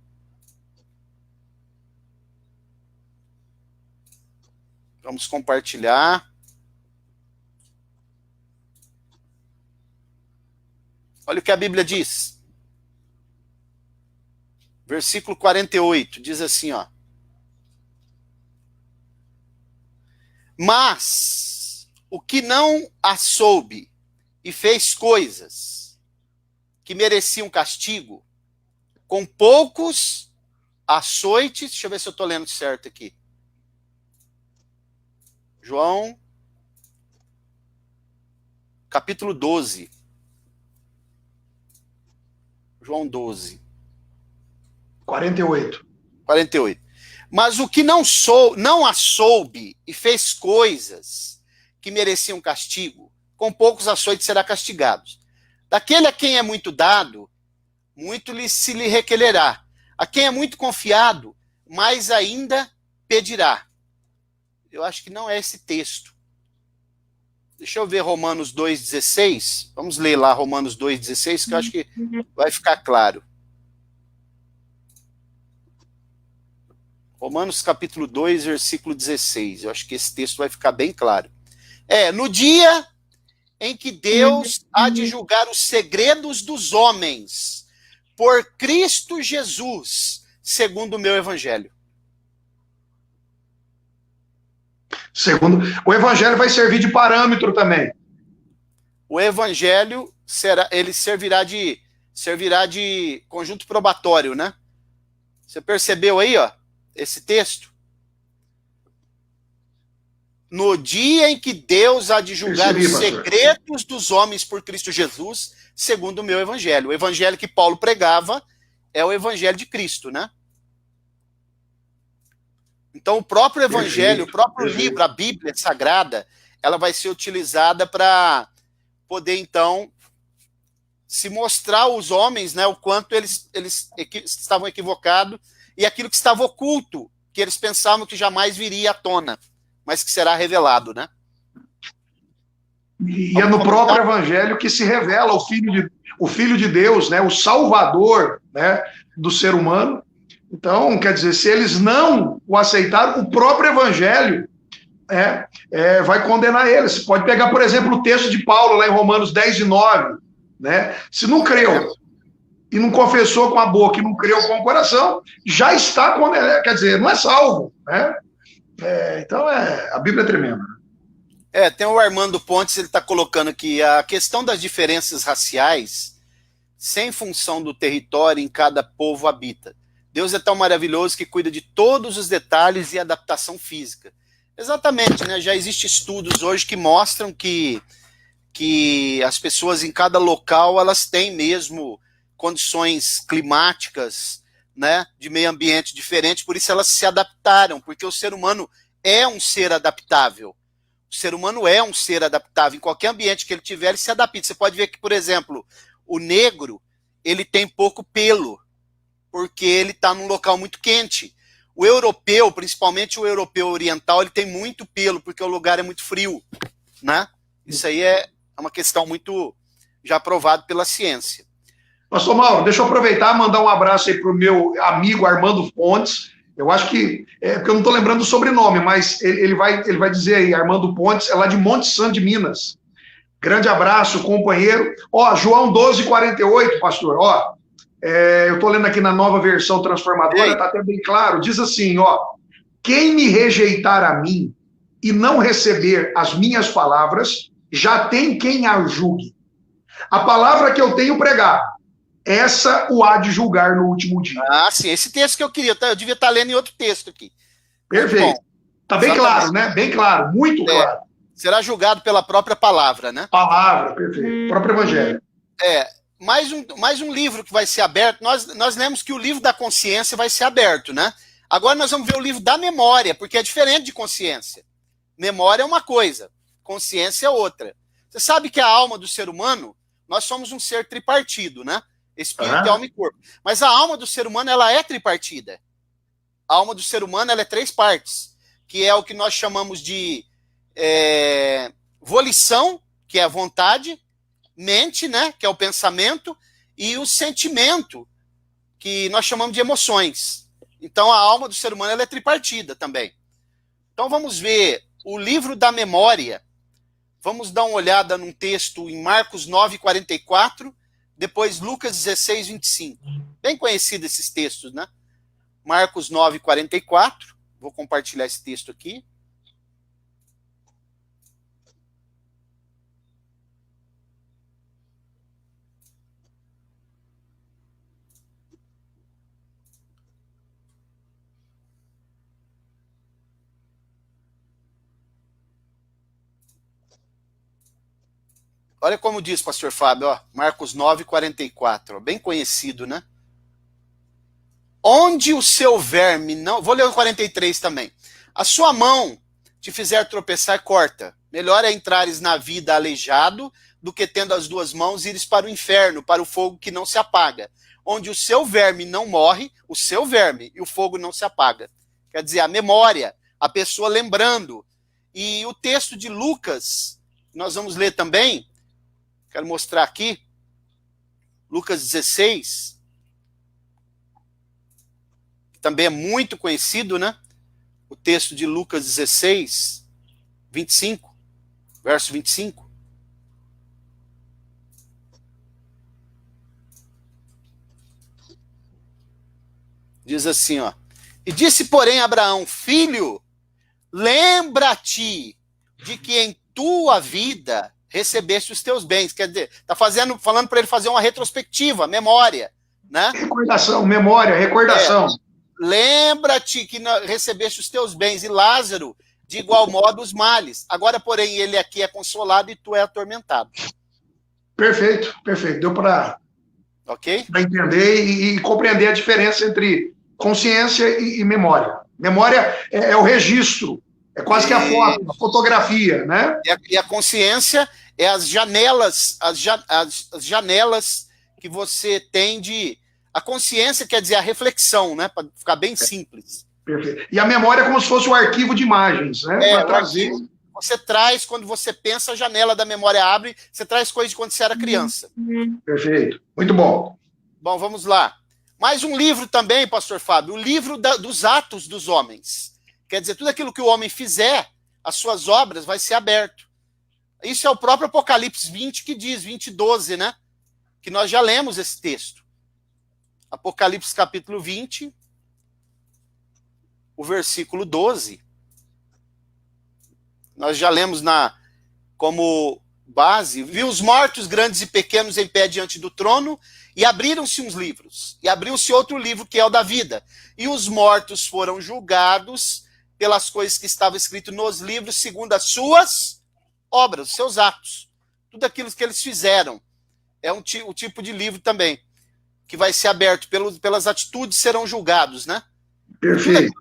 Vamos compartilhar. Olha o que a Bíblia diz. Versículo 48, diz assim, ó. Mas o que não a soube e fez coisas que mereciam castigo, com poucos açoites, deixa eu ver se eu estou lendo certo aqui. João, capítulo 12. João 12. 48. 48. Mas o que não a soube e fez coisas que mereciam castigo, com poucos açoites será castigado. Daquele a quem é muito dado, muito se lhe requererá. A quem é muito confiado, mais ainda pedirá. Eu acho que não é esse texto. Deixa eu ver Romanos 2:16. Vamos ler lá Romanos 2:16, que eu acho que vai ficar claro. Romanos capítulo 2, versículo 16. Eu acho que esse texto vai ficar bem claro. No dia em que Deus há de julgar os segredos dos homens, por Cristo Jesus, segundo o meu evangelho. O evangelho vai servir de parâmetro também. O evangelho servirá de conjunto probatório, né? Você percebeu aí, ó, esse texto? No dia em que Deus há de julgar os segredos dos homens por Cristo Jesus, segundo o meu evangelho. O evangelho que Paulo pregava é o evangelho de Cristo, né? Então, o próprio evangelho, o próprio livro, a Bíblia Sagrada, ela vai ser utilizada para poder, então, se mostrar aos homens, né, o quanto eles estavam equivocados e aquilo que estava oculto, que eles pensavam que jamais viria à tona, mas que será revelado, né? E é no próprio evangelho que se revela o Filho de Deus, né, o Salvador, né, do ser humano. Então, quer dizer, se eles não o aceitaram, o próprio evangelho vai condenar eles. Pode pegar, por exemplo, o texto de Paulo, lá em Romanos 10:9, né? Se não creu e não confessou com a boca e não creu com o coração, já está condenado, quer dizer, não é salvo, né? Então, a Bíblia é tremenda. Tem o Armando Pontes, ele está colocando aqui a questão das diferenças raciais, sem função do território em cada povo habita. Deus é tão maravilhoso que cuida de todos os detalhes e adaptação física. Exatamente, né? Já existem estudos hoje que mostram que as pessoas em cada local, elas têm mesmo condições climáticas, né, de meio ambiente diferente, por isso elas se adaptaram, porque o ser humano é um ser adaptável. O ser humano é um ser adaptável. Em qualquer ambiente que ele tiver, ele se adapta. Você pode ver que, por exemplo, o negro, ele tem pouco pelo, porque ele está num local muito quente. O europeu, principalmente o europeu oriental, ele tem muito pelo, porque o lugar é muito frio, né? Isso aí é uma questão muito já provada pela ciência. Pastor Mauro, deixa eu aproveitar e mandar um abraço aí para o meu amigo Armando Pontes. Eu acho que, porque eu não estou lembrando o sobrenome, mas ele vai dizer aí, Armando Pontes, é lá de Monte Santo de Minas. Grande abraço, companheiro. Ó, João 12:48, pastor, ó, eu estou lendo aqui na nova versão transformadora, está até bem claro, diz assim, ó, quem me rejeitar a mim e não receber as minhas palavras, já tem quem a julgue. A palavra que eu tenho pregado, essa o há de julgar no último dia. Ah, sim, esse texto que eu queria, eu devia estar lendo em outro texto aqui. Perfeito. Está bem claro, né? Bem claro, muito claro. Será julgado pela própria palavra, né? Palavra, perfeito. Próprio Evangelho. Mais um livro que vai ser aberto. Nós lemos que o livro da consciência vai ser aberto, né? Agora nós vamos ver o livro da memória, porque é diferente de consciência. Memória é uma coisa, consciência é outra. Você sabe que a alma do ser humano, nós somos um ser tripartido, né? Espírito, alma e corpo. Mas a alma do ser humano, ela é tripartida. A alma do ser humano, ela é 3 partes, que é o que nós chamamos de volição, que é a vontade, mente, né, que é o pensamento, e o sentimento, que nós chamamos de emoções. Então, a alma do ser humano, ela é tripartida também. Então, vamos ver o livro da memória. Vamos dar uma olhada num texto em Marcos 9:44, depois Lucas 16:25. Bem conhecido esses textos, né? Marcos 9:44. Vou compartilhar esse texto aqui. Olha como diz, pastor Fábio, ó, Marcos 9:44, bem conhecido, né? Onde o seu verme não... Vou ler o 43 também. A sua mão te fizer tropeçar, corta. Melhor é entrares na vida aleijado do que tendo as 2 mãos ires para o inferno, para o fogo que não se apaga. Onde o seu verme não morre, o seu verme, e o fogo não se apaga. Quer dizer, a memória, a pessoa lembrando. E o texto de Lucas, nós vamos ler também, quero mostrar aqui, Lucas 16, que também é muito conhecido, né? O texto de Lucas 16, 25, verso 25. Diz assim, ó. E disse, porém, Abraão, filho, lembra-te de que em tua vida recebeste os teus bens. Quer dizer, está falando para ele fazer uma retrospectiva, memória, né? Recordação, memória, recordação. Lembra-te que recebeste os teus bens, e Lázaro, de igual modo, os males. Agora, porém, ele aqui é consolado e tu é atormentado. Perfeito, perfeito. Deu para entender e compreender a diferença entre consciência e memória. Memória é o registro, é quase que a foto, a fotografia, né? E a consciência é as janelas, as janelas que você tem de... A consciência quer dizer a reflexão, né? Para ficar bem simples. Perfeito. E a memória é como se fosse um arquivo de imagens, né? Para trazer... Você traz, quando você pensa, a janela da memória abre, você traz coisas de quando você era criança. Perfeito. Muito bom. Bom, vamos lá. Mais um livro também, pastor Fábio, o livro dos atos dos homens. Quer dizer, tudo aquilo que o homem fizer, as suas obras, vai ser aberto. Isso é o próprio Apocalipse 20 que diz, 20:12, né? Que nós já lemos esse texto. Apocalipse capítulo 20, o versículo 12. Nós já lemos como base. Vi os mortos, grandes e pequenos, em pé diante do trono, e abriram-se uns livros. E abriu-se outro livro, que é o da vida. E os mortos foram julgados pelas coisas que estavam escritas nos livros, segundo as suas obras, os seus atos. Tudo aquilo que eles fizeram. É o tipo de livro também. que vai ser aberto, pelas atitudes serão julgados, né? Perfeito.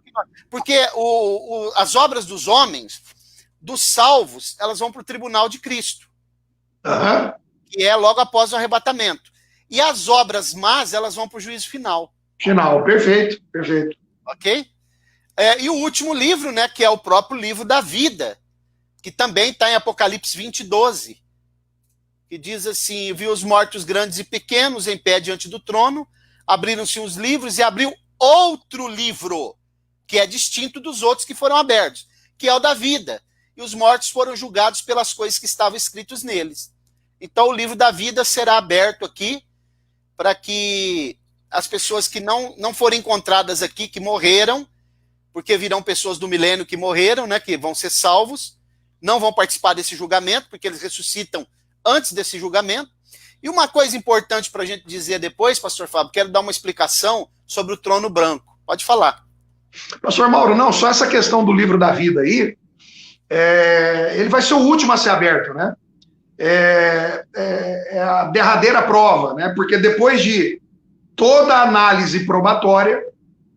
Porque as obras dos homens, dos salvos, elas vão para o tribunal de Cristo, que é logo após o arrebatamento. E as obras más, elas vão para o juízo final. Final, perfeito, perfeito. Ok? E o último livro, né, que é o próprio livro da vida, que também está em Apocalipse 20:12, que diz assim: viu os mortos grandes e pequenos em pé diante do trono, abriram-se os livros e abriu outro livro, que é distinto dos outros que foram abertos, que é o da vida. E os mortos foram julgados pelas coisas que estavam escritas neles. Então o livro da vida será aberto aqui, para que as pessoas que não forem encontradas aqui, que morreram, porque virão pessoas do milênio que morreram, né, que vão ser salvos, não vão participar desse julgamento, porque eles ressuscitam antes desse julgamento. E uma coisa importante para a gente dizer depois, pastor Fábio, quero dar uma explicação sobre o trono branco. Pode falar. Pastor Mauro, não, só essa questão do livro da vida aí, ele vai ser o último a ser aberto, né? É a derradeira prova, né? Porque depois de toda a análise probatória,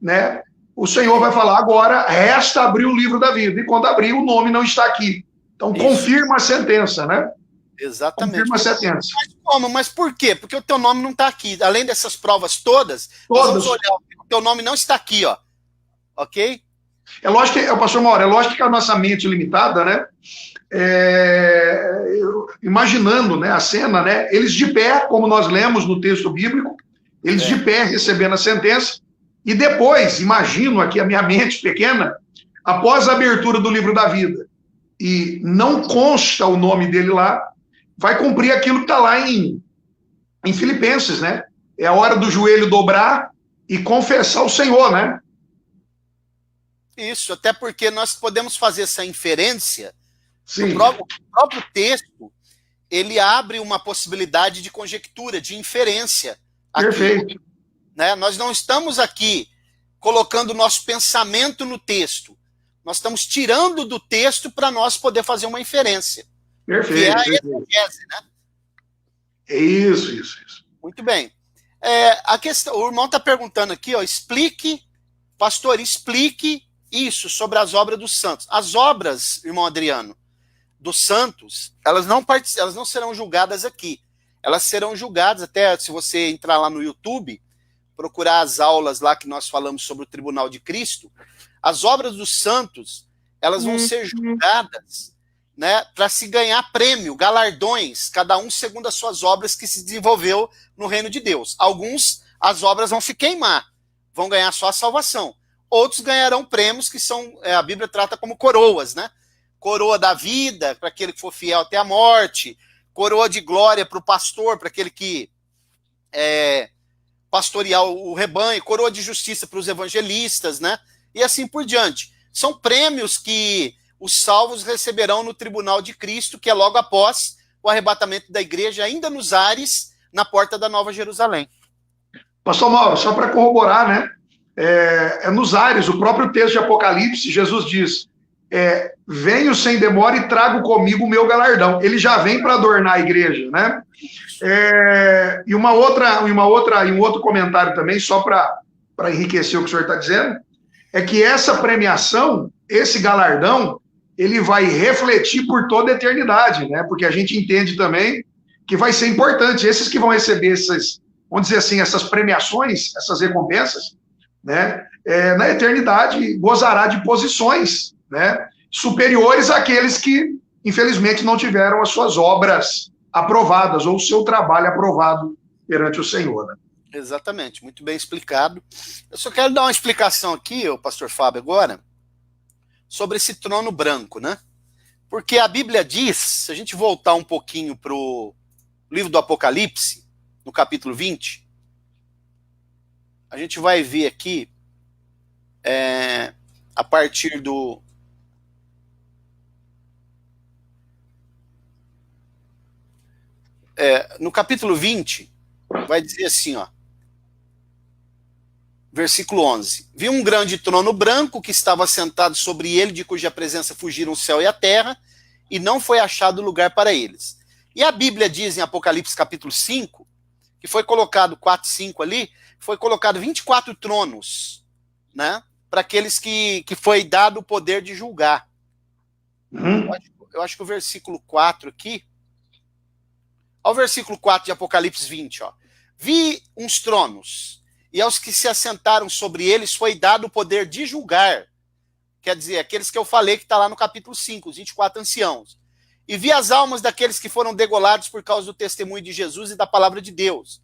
né, o Senhor vai falar: agora resta abrir o livro da vida. E quando abrir, o nome não está aqui. Então, confirma a sentença, né? Exatamente. Confirma a sentença. Mas como? Mas por quê? Porque o teu nome não está aqui. Além dessas provas todas, nós vamos olhar, o teu nome não está aqui, ó. Ok? É lógico que, pastor Mauro, é lógico que a nossa mente limitada, né? Imaginando, né, a cena, né? Eles de pé, como nós lemos no texto bíblico, eles de pé recebendo a sentença, e depois, imagino aqui a minha mente pequena, após a abertura do livro da vida, e não consta o nome dele lá, vai cumprir aquilo que está lá em Filipenses, né? É a hora do joelho dobrar e confessar o Senhor, né? Isso, até porque nós podemos fazer essa inferência. Sim. O próprio texto, ele abre uma possibilidade de conjectura, de inferência. Perfeito. Aqui, né? Nós não estamos aqui colocando o nosso pensamento no texto. Nós estamos tirando do texto para nós poder fazer uma inferência. Perfeito. Que é a exegese, né? Isso. Muito bem. A questão, o irmão está perguntando aqui, ó, pastor, explique isso sobre as obras dos santos. As obras, irmão Adriano, dos santos, elas não serão julgadas aqui. Elas serão julgadas, até se você entrar lá no YouTube, procurar as aulas lá que nós falamos sobre o Tribunal de Cristo, as obras dos santos, elas vão ser julgadas, né, para se ganhar prêmio, galardões, cada um segundo as suas obras que se desenvolveu no reino de Deus. Alguns, as obras vão se queimar, vão ganhar só a salvação. Outros ganharão prêmios que são, a Bíblia trata como coroas, né? Coroa da vida, para aquele que for fiel até a morte, coroa de glória para o pastor, para aquele que pastorear o rebanho, coroa de justiça para os evangelistas, né? E assim por diante. São prêmios que os salvos receberão no tribunal de Cristo, que é logo após o arrebatamento da igreja, ainda nos ares, na porta da Nova Jerusalém. Pastor Mauro, só para corroborar, né? Nos ares, o próprio texto de Apocalipse, Jesus diz: venho sem demora e trago comigo o meu galardão. Ele já vem para adornar a igreja, né? E um outro comentário também, só para enriquecer o que o senhor está dizendo, é que essa premiação, esse galardão, ele vai refletir por toda a eternidade, né? Porque a gente entende também que vai ser importante. Esses que vão receber essas, vamos dizer assim, essas premiações, essas recompensas, né? Na eternidade gozará de posições, né, superiores àqueles que, infelizmente, não tiveram as suas obras aprovadas ou o seu trabalho aprovado perante o Senhor, né? Exatamente, muito bem explicado. Eu só quero dar uma explicação aqui, o pastor Fábio, agora, sobre esse trono branco, né? Porque a Bíblia diz, se a gente voltar um pouquinho para o livro do Apocalipse, no capítulo 20, a gente vai ver aqui, a partir do... no capítulo 20, vai dizer assim, ó, versículo 11. Vi um grande trono branco que estava sentado sobre ele, de cuja presença fugiram o céu e a terra, e não foi achado lugar para eles. E a Bíblia diz em Apocalipse capítulo 5, que foi colocado 4, 5 ali, foi colocado 24 tronos, né? Para aqueles que foi dado o poder de julgar. Eu acho que o versículo 4 aqui, olha o versículo 4 de Apocalipse 20, ó. Vi uns tronos, e aos que se assentaram sobre eles foi dado o poder de julgar. Quer dizer, aqueles que eu falei que está lá no capítulo 5, os 24 anciãos. E vi as almas daqueles que foram degolados por causa do testemunho de Jesus e da palavra de Deus,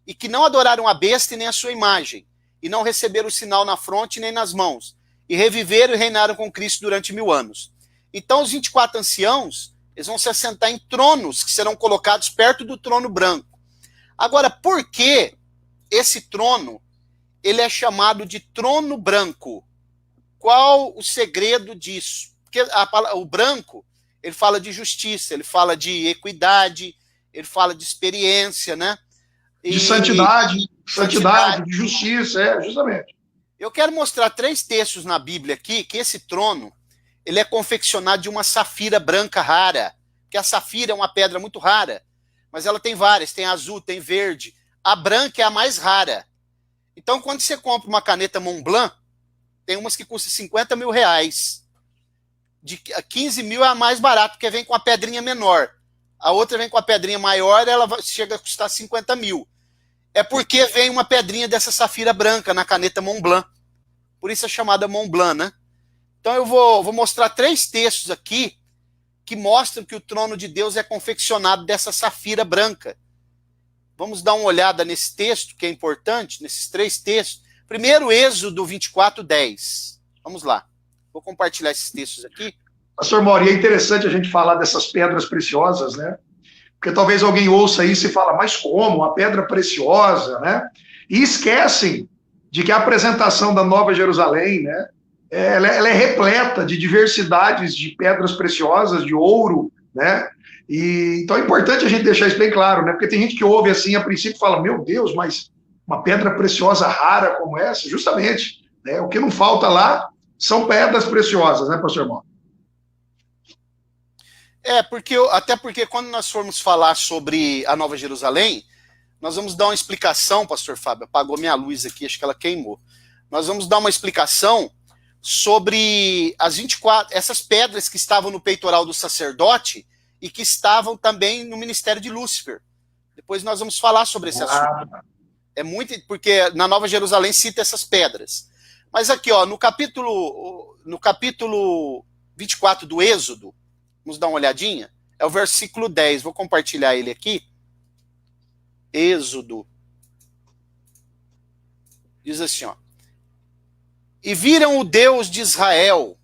e que não adoraram a besta e nem a sua imagem, e não receberam o sinal na fronte nem nas mãos, e reviveram e reinaram com Cristo durante 1000 anos. Então os 24 anciãos, eles vão se assentar em tronos que serão colocados perto do trono branco. Agora, por que esse trono, ele é chamado de trono branco? Qual o segredo disso? Porque o branco, ele fala de justiça, ele fala de equidade, ele fala de experiência, né? De santidade, de justiça, justamente. Eu quero mostrar 3 textos na Bíblia aqui, que esse trono, ele é confeccionado de uma safira branca rara, porque a safira é uma pedra muito rara, mas ela tem várias, tem azul, tem verde. A branca é a mais rara. Então, quando você compra uma caneta Montblanc, tem umas que custam 50 mil reais. De 15 mil é a mais barata, porque vem com a pedrinha menor. A outra vem com a pedrinha maior, ela chega a custar 50 mil. É porque vem uma pedrinha dessa safira branca na caneta Montblanc. Por isso é chamada Montblanc, né? Então eu vou mostrar 3 textos aqui que mostram que o trono de Deus é confeccionado dessa safira branca. Vamos dar uma olhada nesse texto, que é importante, nesses 3 textos. Primeiro, Êxodo 24, 10. Vamos lá. Vou compartilhar esses textos aqui. Pastor Mauri, é interessante a gente falar dessas pedras preciosas, né? Porque talvez alguém ouça isso e fala, mas como? Uma pedra preciosa, né? E esquecem de que a apresentação da Nova Jerusalém, né? Ela é repleta de diversidades de pedras preciosas, de ouro, né? Então é importante a gente deixar isso bem claro, né? Porque tem gente que ouve assim, a princípio fala, meu Deus, mas uma pedra preciosa rara como essa? Justamente, né? O que não falta lá são pedras preciosas, né, pastor Mauro? Até porque quando nós formos falar sobre a Nova Jerusalém, nós vamos dar uma explicação, pastor Fábio, apagou minha luz aqui, acho que ela queimou. Nós vamos dar uma explicação sobre essas pedras que estavam no peitoral do sacerdote e que estavam também no ministério de Lúcifer. Depois nós vamos falar sobre esse assunto. É muito, porque na Nova Jerusalém cita essas pedras. Mas aqui, ó, no capítulo 24 do Êxodo, vamos dar uma olhadinha, é o versículo 10, vou compartilhar ele aqui. Êxodo. Diz assim, ó. E viram o Deus de Israel,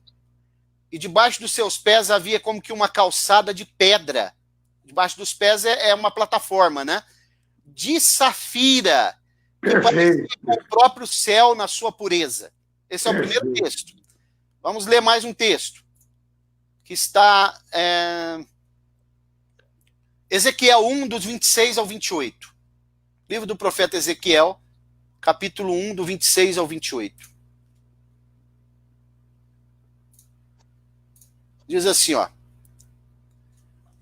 e debaixo dos seus pés havia como que uma calçada de pedra. Debaixo dos pés é uma plataforma, né? De safira, que parecia com o próprio céu na sua pureza. Esse é o primeiro texto. Vamos ler mais um texto, que está Ezequiel 1, dos 26 ao 28. Livro do profeta Ezequiel, capítulo 1, do 26 ao 28. Diz assim, ó.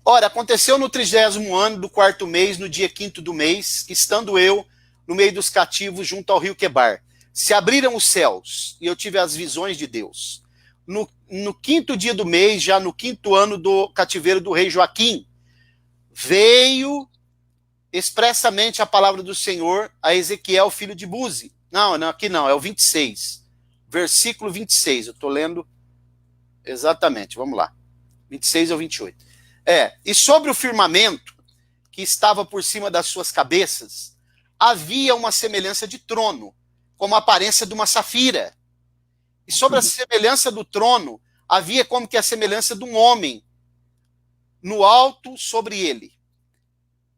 Ora, aconteceu no 30º ano do 4º mês, no dia 5º do mês, que estando eu no meio dos cativos junto ao rio Quebar, se abriram os céus, e eu tive as visões de Deus. No 5º dia do mês, já no 5º ano do cativeiro do rei Joaquim, veio expressamente a palavra do Senhor a Ezequiel, filho de Buzi. Não, aqui não, é o 26. Versículo 26, eu estou lendo exatamente, vamos lá. 26 ao 28. E sobre o firmamento que estava por cima das suas cabeças, havia uma semelhança de trono, como a aparência de uma safira. E sobre a semelhança do trono, havia como que a semelhança de um homem, no alto sobre ele.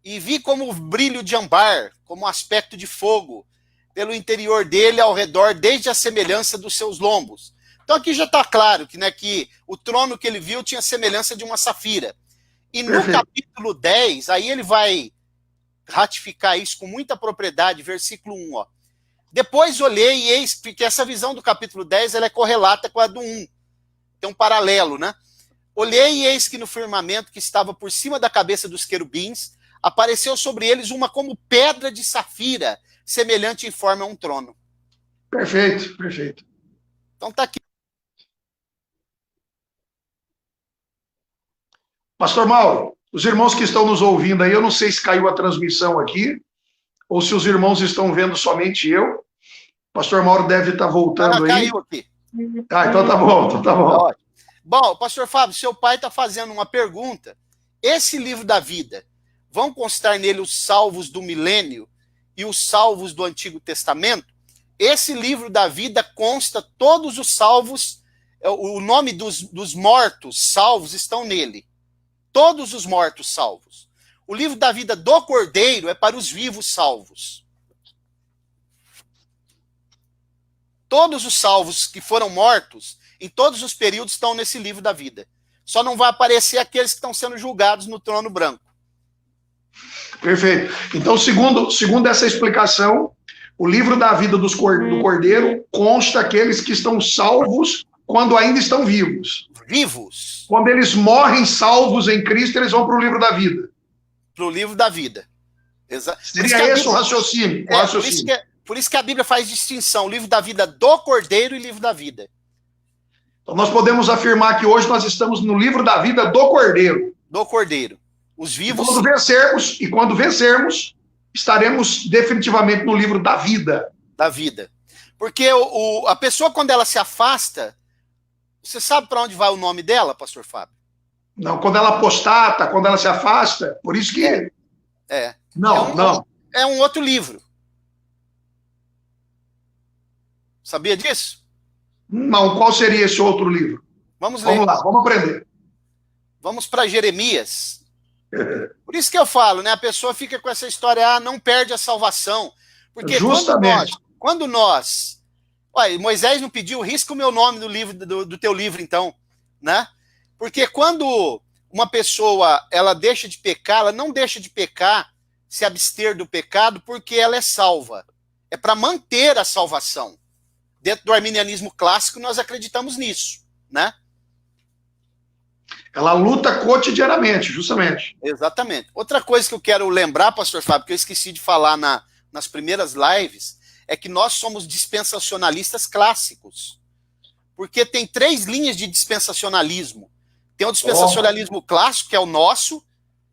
E vi como o brilho de ambar, como o aspecto de fogo, pelo interior dele ao redor, desde a semelhança dos seus lombos. Então aqui já está claro que o trono que ele viu tinha semelhança de uma safira. E no capítulo 10, aí ele vai ratificar isso com muita propriedade, versículo 1, ó. Depois olhei e eis que essa visão do capítulo 10 ela é correlata com a do 1. Tem um paralelo, né? Olhei e eis que no firmamento que estava por cima da cabeça dos querubins apareceu sobre eles uma como pedra de safira, semelhante em forma a um trono. Perfeito, perfeito. Então tá aqui. Pastor Mauro, os irmãos que estão nos ouvindo aí, eu não sei se caiu a transmissão aqui, ou se os irmãos estão vendo somente eu. Pastor Mauro deve estar voltando aí. Caiu aqui. Ah, então tá bom, então tá bom. Bom, pastor Fábio, seu pai está fazendo uma pergunta. Esse livro da vida, vão constar nele os salvos do milênio e os salvos do Antigo Testamento? Esse livro da vida consta todos os salvos, o nome dos mortos salvos estão nele. Todos os mortos salvos. O livro da vida do Cordeiro é para os vivos salvos. Todos os salvos que foram mortos, em todos os períodos, estão nesse livro da vida. Só não vai aparecer aqueles que estão sendo julgados no trono branco. Perfeito. Então, segundo essa explicação, o livro da vida do Cordeiro consta aqueles que estão salvos quando ainda estão vivos. Vivos. Quando eles morrem salvos em Cristo, eles vão para o livro da vida. Para o livro da vida. Seria esse o raciocínio. Por isso que a Bíblia faz distinção, o livro da vida do Cordeiro e livro da vida. Então nós podemos afirmar que hoje nós estamos no livro da vida do Cordeiro. Do Cordeiro. Os vivos. E quando vencermos, estaremos definitivamente no livro da vida. Da vida. Porque a pessoa, quando ela se afasta, você sabe para onde vai o nome dela, pastor Fábio? Não, quando ela apostata, quando ela se afasta, por isso que... Não. É um outro livro. Sabia disso? Não, qual seria esse outro livro? Vamos ler. Vamos lá, vamos aprender. Vamos para Jeremias. Por isso que eu falo, né? A pessoa fica com essa história, não perde a salvação. Porque justamente. Quando nós... Olha, Moisés não pediu, risca o meu nome do livro do teu livro, então, né? Porque quando uma pessoa ela deixa de pecar, ela não deixa de pecar, se abster do pecado, porque ela é salva. É para manter a salvação. Dentro do arminianismo clássico, nós acreditamos nisso, né? Ela luta cotidianamente, justamente. Exatamente. Outra coisa que eu quero lembrar, pastor Fábio, que eu esqueci de falar nas primeiras lives, é que nós somos dispensacionalistas clássicos. Porque tem 3 linhas de dispensacionalismo. Tem o dispensacionalismo clássico, que é o nosso,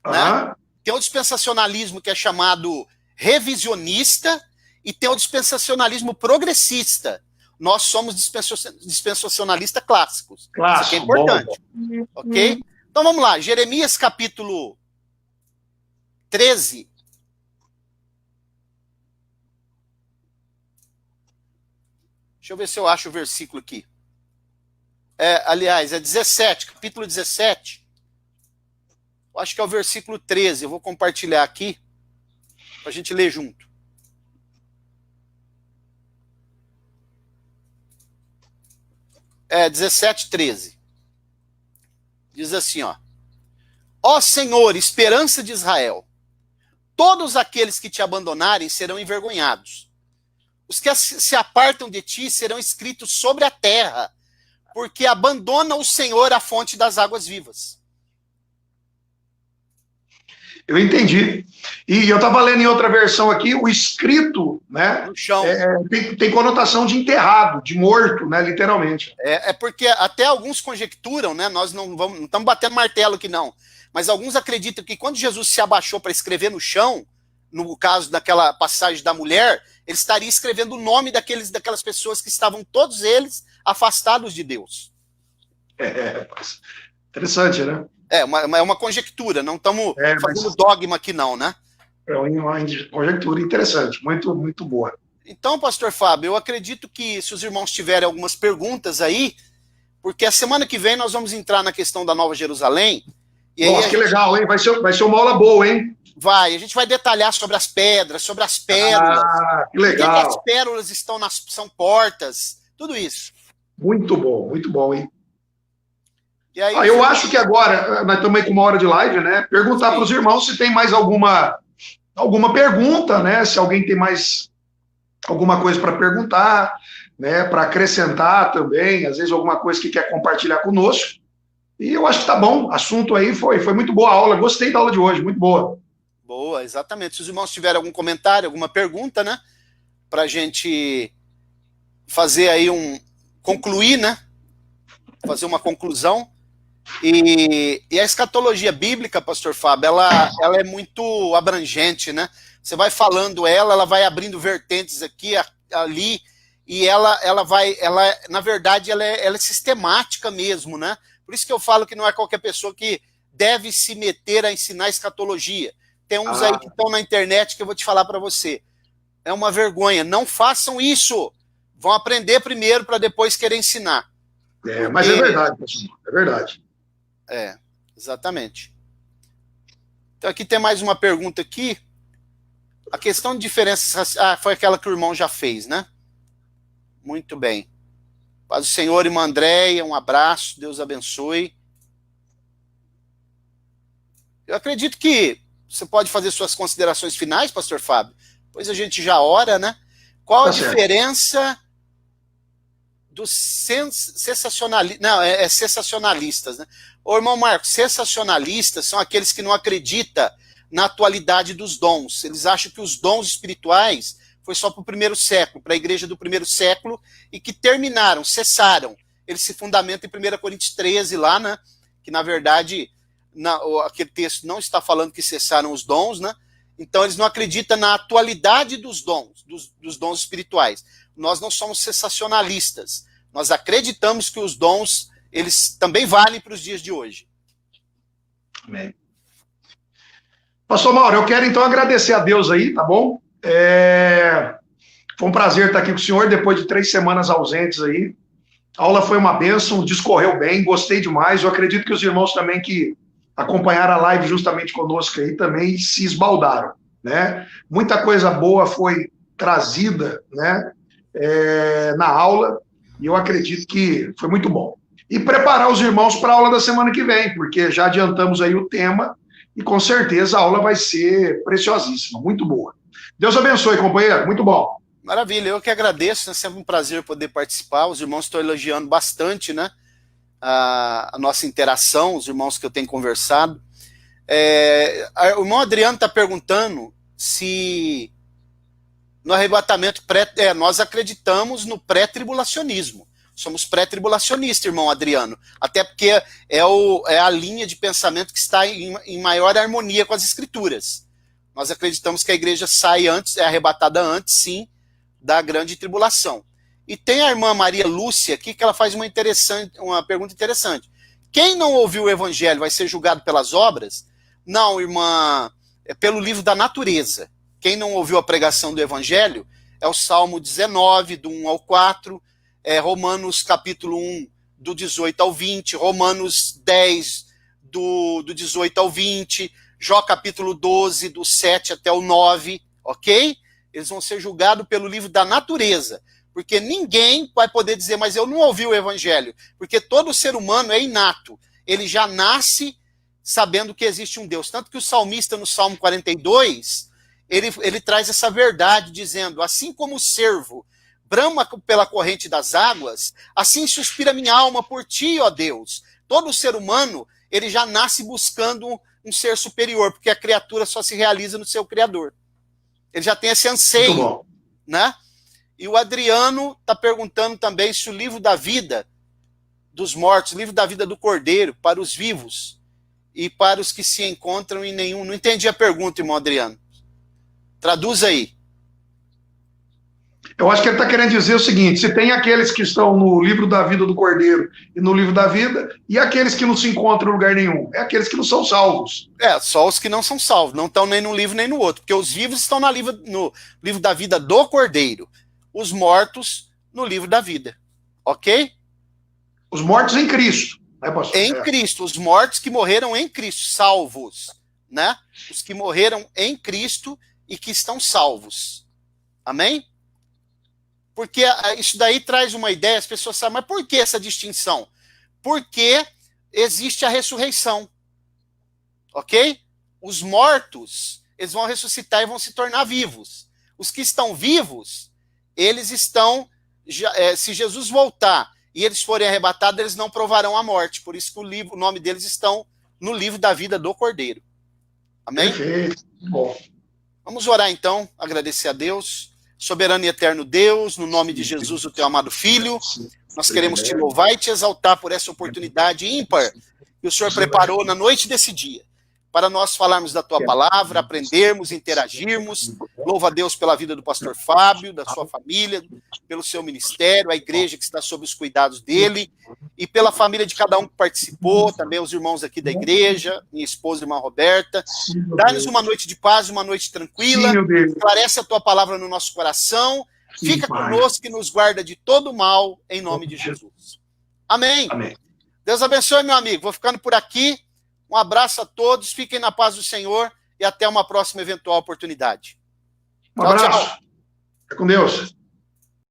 né? Tem o dispensacionalismo que é chamado revisionista, e tem o dispensacionalismo progressista. Nós somos dispensacionalistas clássicos. Isso aqui é importante. Bom. Ok? Então vamos lá. Jeremias capítulo 13. Deixa eu ver se eu acho o versículo aqui. Aliás, é 17, capítulo 17. Eu acho que é o versículo 13. Eu vou compartilhar aqui para a gente ler junto. 17, 13. Diz assim, ó Senhor, esperança de Israel, todos aqueles que te abandonarem serão envergonhados. Os que se apartam de ti serão escritos sobre a terra, porque abandona o Senhor a fonte das águas vivas. Eu entendi. E eu estava lendo em outra versão aqui, o escrito, né? No chão. Tem conotação de enterrado, de morto, né? Literalmente. É porque até alguns conjecturam, né? Nós não estamos batendo martelo aqui, não. Mas alguns acreditam que quando Jesus se abaixou para escrever no chão, no caso daquela passagem da mulher, ele estaria escrevendo o nome daquelas pessoas que estavam, todos eles, afastados de Deus. Interessante, né? É uma conjectura, não estamos fazendo dogma aqui não, né? É uma conjectura interessante, muito, muito boa. Então, pastor Fábio, eu acredito que se os irmãos tiverem algumas perguntas aí, porque a semana que vem nós vamos entrar na questão da Nova Jerusalém. E nossa, que legal, hein? Vai ser uma aula boa, hein? A gente vai detalhar sobre as pedras, sobre as pérolas. Que legal. Por que as pérolas são portas, tudo isso. Muito bom, hein? E aí, eu acho que agora, nós estamos aí com 1 hora de live, né? Perguntar para os irmãos se tem mais alguma pergunta, né? Se alguém tem mais alguma coisa para perguntar, né? Para acrescentar também, às vezes alguma coisa que quer compartilhar conosco. E eu acho que tá bom. Assunto aí foi muito boa a aula. Gostei da aula de hoje, muito boa. Boa, exatamente. Se os irmãos tiverem algum comentário, alguma pergunta, né? Para a gente fazer aí concluir, né? Fazer uma conclusão. E a escatologia bíblica, pastor Fábio, ela é muito abrangente, né? Você vai falando ela vai abrindo vertentes aqui, ali, e na verdade, ela é sistemática mesmo, né? Por isso que eu falo que não é qualquer pessoa que deve se meter a ensinar escatologia. Tem uns aí que estão na internet que eu vou te falar para você. É uma vergonha. Não façam isso. Vão aprender primeiro para depois querer ensinar. Mas é verdade, pessoal. É verdade. Exatamente. Então aqui tem mais uma pergunta aqui. A questão de diferenças... foi aquela que o irmão já fez, né? Muito bem. Paz do Senhor, irmã Andréia, um abraço, Deus abençoe. Eu acredito que você pode fazer suas considerações finais, pastor Fábio. Depois a gente já ora, né? Qual a diferença dos sensacionalistas? Não, sensacionalistas, né? Ô, irmão Marcos, sensacionalistas são aqueles que não acreditam na atualidade dos dons. Eles acham que os dons espirituais foi só para o primeiro século, para a igreja do primeiro século, e que terminaram, cessaram. Eles se fundamentam em 1 Coríntios 13 lá, né? Que na verdade... aquele texto não está falando que cessaram os dons, né? Então eles não acreditam na atualidade dos dons, dos dons espirituais. Nós não somos sensacionalistas. Nós acreditamos que os dons, eles também valem para os dias de hoje. Amém. Pastor Mauro, eu quero então agradecer a Deus aí, tá bom? Foi um prazer estar aqui com o senhor depois de 3 semanas ausentes aí. A aula foi uma bênção, discorreu bem, gostei demais. Eu acredito que os irmãos também que acompanharam a live justamente conosco aí também se esbaldaram, né? Muita coisa boa foi trazida, né, na aula, e eu acredito que foi muito bom. E preparar os irmãos para a aula da semana que vem, porque já adiantamos aí o tema, e com certeza a aula vai ser preciosíssima, muito boa. Deus abençoe, companheiro, muito bom. Maravilha, eu que agradeço, é sempre um prazer poder participar. Os irmãos estão elogiando bastante, né? A nossa interação, os irmãos que eu tenho conversado. O irmão Adriano está perguntando se no arrebatamento nós acreditamos no pré-tribulacionismo. Somos pré-tribulacionistas, irmão Adriano. Até porque é a linha de pensamento que está em maior harmonia com as escrituras. Nós acreditamos que a igreja sai antes, é arrebatada antes, sim, da grande tribulação. E tem a irmã Maria Lúcia aqui que ela faz uma pergunta interessante. Quem não ouviu o evangelho vai ser julgado pelas obras? Não, irmã, é pelo livro da natureza. Quem não ouviu a pregação do evangelho é o Salmo 19, do 1 ao 4, Romanos capítulo 1, do 18 ao 20, Romanos 10, do 18 ao 20, Jó capítulo 12, do 7 até o 9, ok? Eles vão ser julgados pelo livro da natureza. Porque ninguém vai poder dizer, mas eu não ouvi o evangelho. Porque todo ser humano é inato. Ele já nasce sabendo que existe um Deus. Tanto que o salmista, no Salmo 42, ele traz essa verdade, dizendo, assim como o cervo brama pela corrente das águas, assim suspira minha alma por ti, ó Deus. Todo ser humano, ele já nasce buscando um ser superior, porque a criatura só se realiza no seu Criador. Ele já tem esse anseio, né? E o Adriano está perguntando também se o livro da vida dos mortos, o livro da vida do Cordeiro, para os vivos e para os que se encontram em nenhum... Não entendi a pergunta, irmão Adriano. Traduz aí. Eu acho que ele está querendo dizer o seguinte, se tem aqueles que estão no livro da vida do Cordeiro e no livro da vida, e aqueles que não se encontram em lugar nenhum, é aqueles que não são salvos. Só os que não são salvos, não estão nem num livro nem no outro, porque os vivos estão no livro da vida do Cordeiro. Os mortos no livro da vida, ok? Os mortos em Cristo, né, pastor? Em Cristo, os mortos que morreram em Cristo, salvos, né? Os que morreram em Cristo e que estão salvos, amém? Porque isso daí traz uma ideia, as pessoas sabem, mas por que essa distinção? Porque existe a ressurreição, ok? Os mortos, eles vão ressuscitar e vão se tornar vivos. Os que estão vivos, eles estão, se Jesus voltar e eles forem arrebatados, eles não provarão a morte. Por isso que o nome deles estão no livro da vida do Cordeiro. Amém? Perfeito. Bom. Vamos orar então, agradecer a Deus. Soberano e eterno Deus, no nome de Jesus, o teu amado Filho, nós queremos te louvar e te exaltar por essa oportunidade ímpar que o Senhor preparou na noite desse dia, para nós falarmos da tua palavra, aprendermos, interagirmos. Louva a Deus pela vida do pastor Fábio, da sua família, pelo seu ministério, a igreja que está sob os cuidados dele, e pela família de cada um que participou, também os irmãos aqui da igreja, minha esposa, irmã Roberta. Dá-nos uma noite de paz, uma noite tranquila, esclarece a tua palavra no nosso coração, fica conosco e nos guarda de todo mal, em nome de Jesus. Amém. Amém. Deus abençoe, meu amigo. Vou ficando por aqui. Um abraço a todos, fiquem na paz do Senhor e até uma próxima eventual oportunidade. Um abraço. Fica com Deus.